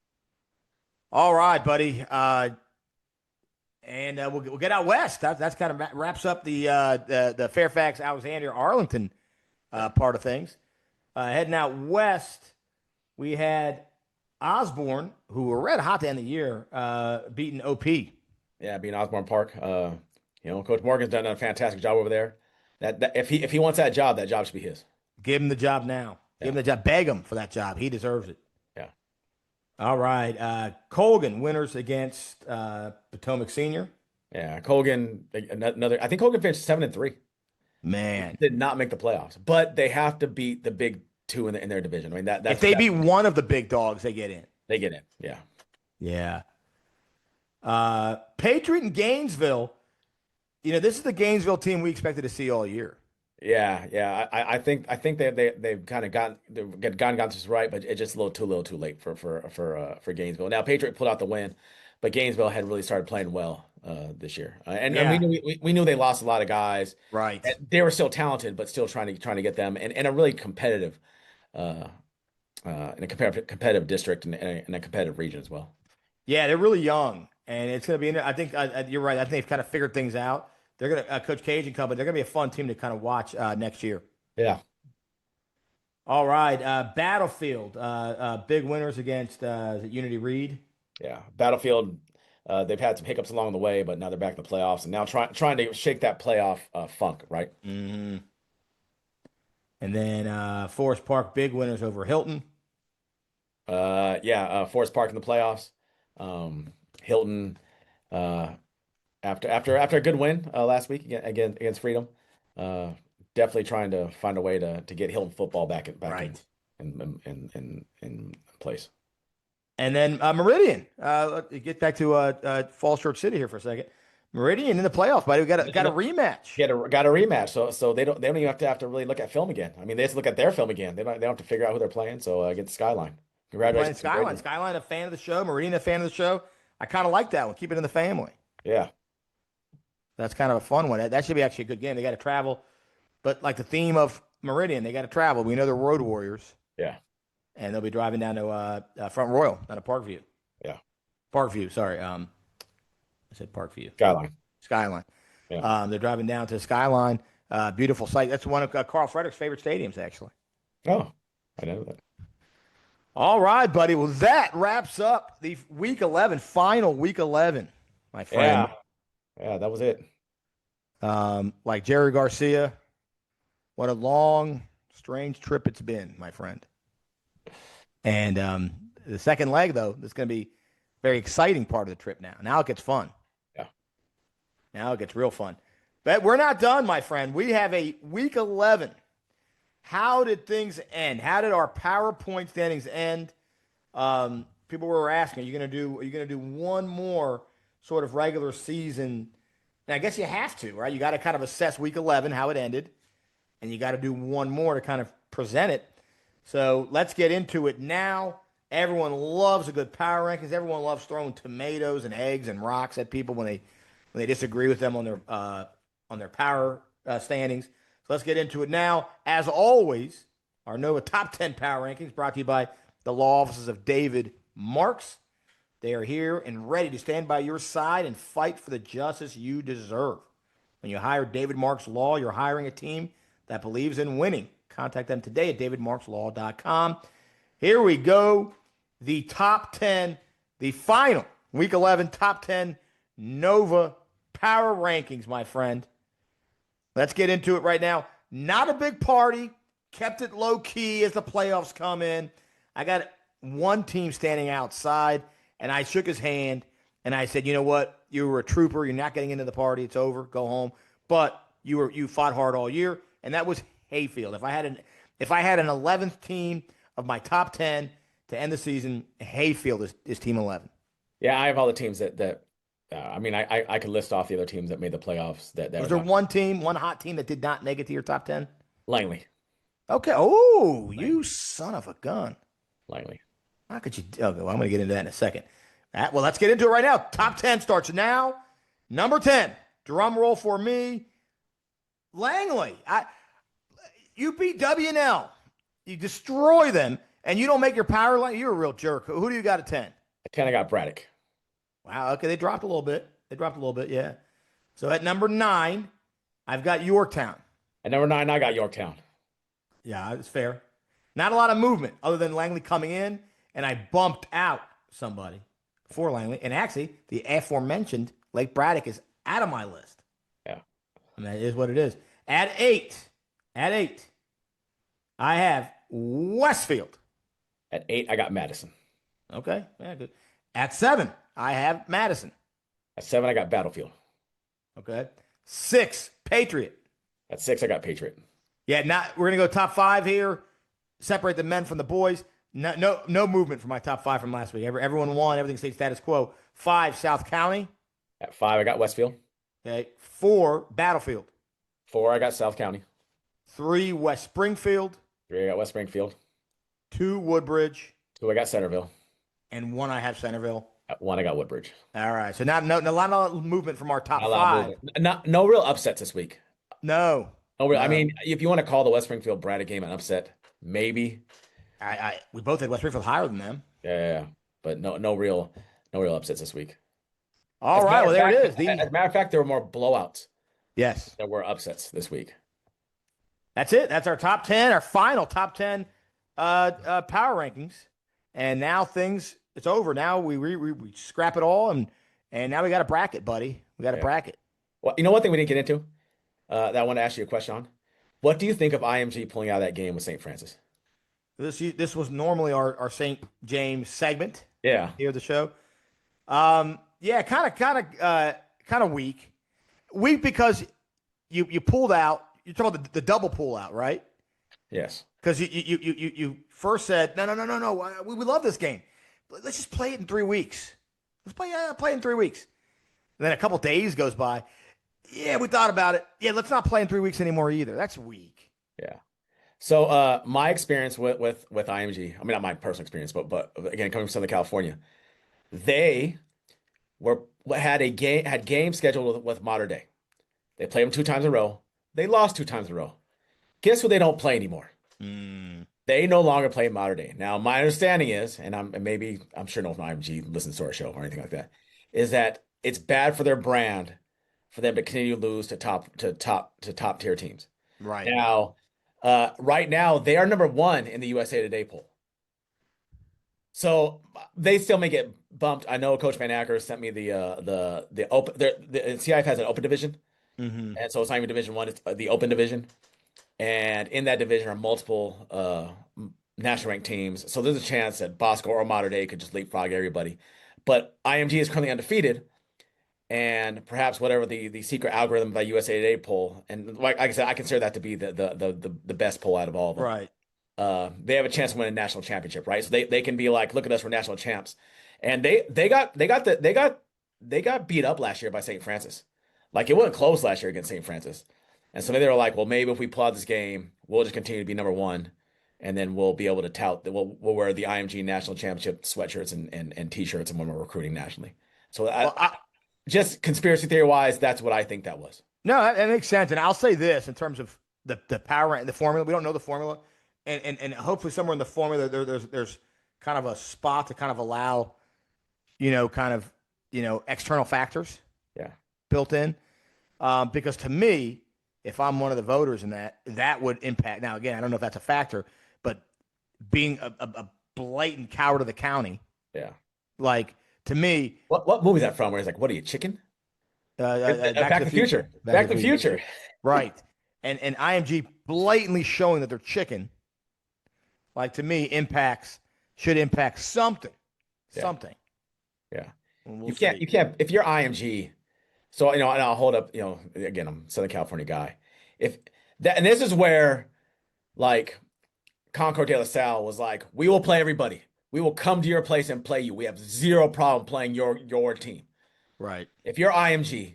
All right, buddy. And we'll get out west. That's kind of wraps up the Fairfax, Alexandria, Arlington part of things. Heading out west, we had Osborne, who were red hot to end the year, beating OP. Yeah, being Osborne Park. Coach Morgan's done a fantastic job over there. That if he wants that job should be his. Give him the job now. Give him the job. Beg him for that job. He deserves it. Yeah. All right. Colgan winners against Potomac Senior. Yeah, Colgan another. I think Colgan finished 7-3. Man, did not make the playoffs, but they have to beat the big two in their division. I mean that's if they beat one of the big dogs, they get in. They get in. Yeah. Yeah. Patriot and Gainesville. This is the Gainesville team we expected to see all year. Yeah. I think they've kind of gotten this right, but it's just a little too late for Gainesville. Now Patriot pulled out the win, but Gainesville had really started playing well this year, and we knew they lost a lot of guys. Right. They were still talented, but still trying to get them in a really competitive, in a competitive district and a competitive region as well. Yeah, they're really young, and it's going to be. I think you're right. I think they've kind of figured things out. They're going to Coach Cage and company. They're going to be a fun team to kind of watch next year. Yeah. All right, Battlefield. Big winners against Unity Reed. Yeah, Battlefield. They've had some hiccups along the way, but now they're back in the playoffs and now trying to shake that playoff funk, right? Mm-hmm. And then Forest Park, big winners over Hilton. Forest Park in the playoffs. Hilton, after a good win last week against Freedom, definitely trying to find a way to get Hilton football back in place. And then Meridian. Get back to Falls Church City here for a second. Meridian in the playoffs, buddy. We got a rematch. Got a rematch. So they don't even have to really look at film again. I mean, they just look at their film again. They don't have to figure out who they're playing. So against Skyline. Congratulations. Skyline. Skyline, a fan of the show. Meridian, a fan of the show. I kind of like that one. Keep it in the family. Yeah. That's kind of a fun one. That should be actually a good game. They got to travel. But like the theme of Meridian, they got to travel. We know they're road warriors. Yeah. And they'll be driving down to Front Royal, down to Parkview. Yeah. Parkview, sorry. I said Parkview. Skyline. Yeah. They're driving down to Skyline. Beautiful site. That's one of Carl Frederick's favorite stadiums, actually. Oh, I know that. All right, buddy. Well, that wraps up the final week 11, my friend. Yeah, that was it. Like Jerry Garcia, what a long, strange trip it's been, my friend. And the second leg, though, is going to be a very exciting part of the trip now. Now it gets fun. Yeah. Now it gets real fun. But we're not done, my friend. We have a week 11. How did things end? How did our PowerPoint standings end? People were asking, are you going to do one more sort of regular season? And I guess you have to, right? You got to kind of assess week 11, how it ended, and you got to do one more to kind of present it. So let's get into it now. Everyone loves a good power rankings. Everyone loves throwing tomatoes and eggs and rocks at people when they disagree with them on their power standings. So let's get into it now. As always, our Nova Top 10 Power Rankings brought to you by the law offices of David Marks. They are here and ready to stand by your side and fight for the justice you deserve. When you hire David Marks Law, you're hiring a team that believes in winning. Contact them today at davidmarkslaw.com. Here we go. The top 10, the final Week 11 top 10 Nova Power Rankings, my friend. Let's get into it right now. Not a big party. Kept it low key as the playoffs come in. I got one team standing outside, and I shook his hand, and I said, you know what? You were a trooper. You're not getting into the party. It's over. Go home. But you fought hard all year, and that was Hayfield. If I had an 11th team of my top 10 to end the season, Hayfield is team 11. Yeah, I have all the teams that I could list off the other teams that made the playoffs. Was there one hot team that did not make it to your top 10? Langley. Okay. Oh, Langley. You son of a gun. Langley. How could you? Okay, well, I'm going to get into that in a second. Well, let's get into it right now. Top 10 starts now. Number 10, drum roll for me, Langley. You beat W&L. you destroy them, and you don't make your power line. You're a real jerk. Who do you got at 10? At 10, I got Braddock. Wow. Okay, they dropped a little bit. Yeah. So at number 9, I've got Yorktown. At number 9, I got Yorktown. Yeah, it's fair. Not a lot of movement other than Langley coming in, and I bumped out somebody for Langley. And actually, the aforementioned Lake Braddock is out of my list. Yeah. And that is what it is. At 8, I have Westfield. At 8, I got Madison. Okay, yeah, good. At 7, I have Madison. At 7, I got Battlefield. Okay. 6, Patriot. At 6, I got Patriot. Yeah, we're gonna go top 5 here. Separate the men from the boys. No movement for my top 5 from last week. Everyone won. Everything stayed status quo. 5, South County. At 5, I got Westfield. Okay. 4, Battlefield. 4, I got South County. 3, West Springfield. 3, I got West Springfield. 2, Woodbridge. 2, I got Centerville. And 1, I have Centerville. At 1, I got Woodbridge. All right. So not a lot of movement from our top Not a lot of 5. movement. No real upsets this week. No. No real. I No. mean, if you want to call the West Springfield Braddock game an upset, maybe. We both had West Springfield higher than them. Yeah. But no real upsets this week. All right. Well, there it is. As a matter of fact, there were more blowouts Yes. than were upsets this week. That's it. That's our top 10, our final top 10 power rankings. And now it's over. Now we scrap it all, and now we got a bracket, buddy. We got a bracket. Well, you know one thing we didn't get into that I want to ask you a question on? What do you think of IMG pulling out of that game with St. Francis? This was normally our St. James segment. Yeah. Here at the show. Yeah, kind of weak. Weak because you pulled out. You're talking about the double pull out, right? Yes. Because you first said no. We love this game. Let's just play it in 3 weeks. Let's play it in 3 weeks. And then a couple days goes by. Yeah, we thought about it. Yeah, let's not play in 3 weeks anymore either. That's weak. Yeah. So my experience with IMG, I mean not my personal experience, but again coming from Southern California, they had games scheduled with Mater Dei. They played them 2 times in a row. They lost 2 times in a row. Guess who they don't play anymore? They no longer play Mater Dei. Now, my understanding is, and I'm sure no one from IMG listens to our show or anything like that, is that it's bad for their brand for them to continue to lose to top tier teams. Right. Now, right now they are number 1 in the USA Today poll. So they still may get bumped. I know Coach Van Acker sent me the open. The CIF has an open division, and so it's not even Division 1; it's the open division. And in that division are multiple national ranked teams. So there's a chance that Bosco or Mater Dei could just leapfrog everybody. But IMG is currently undefeated. And perhaps whatever the secret algorithm by USA Today poll, and like I said, I consider that to be the best poll out of all of them. Right. They have a chance to win a national championship, right? So they can be like, look at us, we're national champs. And they got beat up last year by St. Francis. Like it wasn't close last year against St. Francis. And so they were like, well, maybe if we plod this game, we'll just continue to be number 1, and then we'll be able to tout that we'll wear the IMG national championship sweatshirts and t-shirts and when we're recruiting nationally. So just conspiracy theory wise, that's what I think that was. No, that makes sense. And I'll say this in terms of the power and the formula. We don't know the formula, and hopefully somewhere in the formula there's kind of a spot to kind of allow, external factors. Yeah. Built in, because to me, if I'm one of the voters in that would impact. Now, again, I don't know if that's a factor, but being a blatant coward of the county, yeah, like to me, what movie is that from? Where he's like, "What are you, chicken?" Back to the Future. Back to the Future. Right, and IMG blatantly showing that they're chicken. Like to me, should impact something, something. Yeah, We'll you can't if you're IMG. So, and I'll hold up, again, I'm a Southern California guy. And this is where, like, Concord de la Salle was like, we will play everybody. We will come to your place and play you. We have zero problem playing your team. Right. If you're IMG,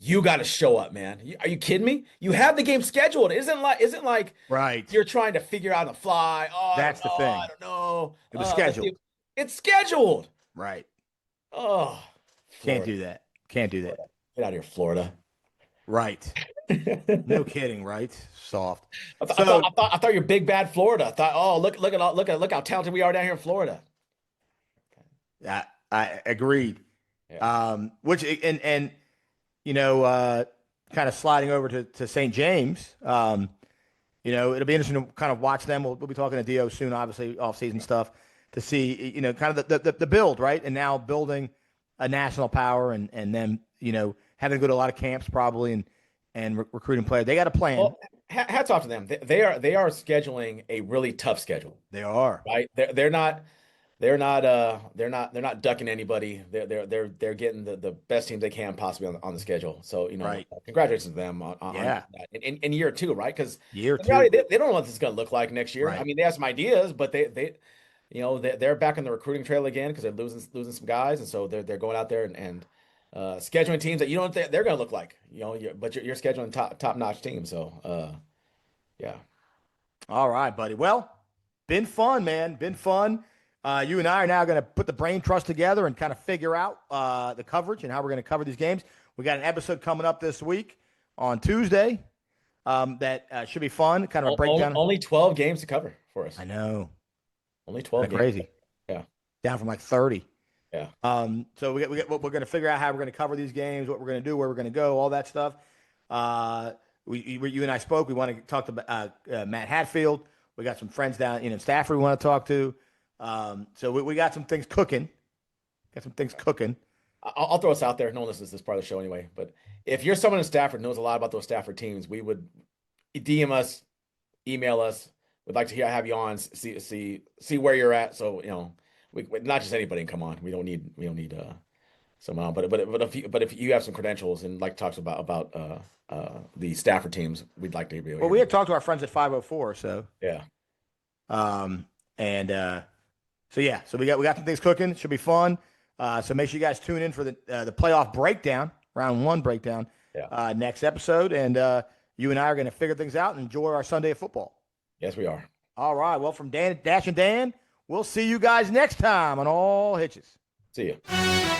you got to show up, man. Are you kidding me? You have the game scheduled. It isn't like right. You're trying to figure out on the fly. Oh, that's the thing. I don't know. It was scheduled. It's scheduled. Right. Oh, Can't do that. Can't do that. Get out of here, Florida. Right. No kidding, right? Soft. I thought you're big bad Florida. I thought, oh, look how talented we are down here in Florida. Yeah, I agreed. Yeah. Which and you know, kind of sliding over to St. James. You know, it'll be interesting to kind of watch them. We'll be talking to Dio soon, obviously off-season stuff, to see, you know, kind of the build, right? And now building a national power and then, you know, having to go to a lot of camps probably and recruiting players. They got a plan. Well, hats off to them. They are scheduling a really tough schedule. They are. Right? They're not ducking anybody. They're getting the best teams they can possibly on the schedule. So, you know, Right. Congratulations to them on Yeah. that. In year two, right? Because Year in reality, two. they don't know what this is going to look like next year. Right. I mean, they have some ideas, but you know, they're back on the recruiting trail again because they're losing some guys, and so they're going out there and scheduling teams that you don't think they're going to look like. You know, but you're scheduling top notch teams. So, yeah. All right, buddy. Well, been fun, man. Been fun. You and I are now going to put the brain trust together and kind of figure out the coverage and how we're going to cover these games. We got an episode coming up this week on Tuesday that should be fun. Kind of a breakdown. Only 12 games to cover for us. I know. Only 12 games. Crazy. Yeah. Down from like 30. Yeah. So we're going to figure out how we're going to cover these games, what we're going to do, where we're going to go, all that stuff. You and I spoke. We want to talk to Matt Hatfield. We got some friends down in Stafford we want to talk to. So we got some things cooking. I'll throw us out there. No one listens to this part of the show anyway. But if you're someone in Stafford knows a lot about those Stafford teams, we would DM us, email us. We'd like to have you on, see where you're at. So, you know, we not just anybody can come on. We don't need someone on. But if you have some credentials and like talks about the Stafford teams, we'd like to be. Well, we had talked to our friends at 504. So yeah. So we got some things cooking. Should be fun. So make sure you guys tune in for the playoff breakdown, round 1 breakdown, next episode. And you and I are going to figure things out and enjoy our Sunday of football. Yes, we are. All right. Well, from Dash and Dan, we'll see you guys next time on All Hitches. See you.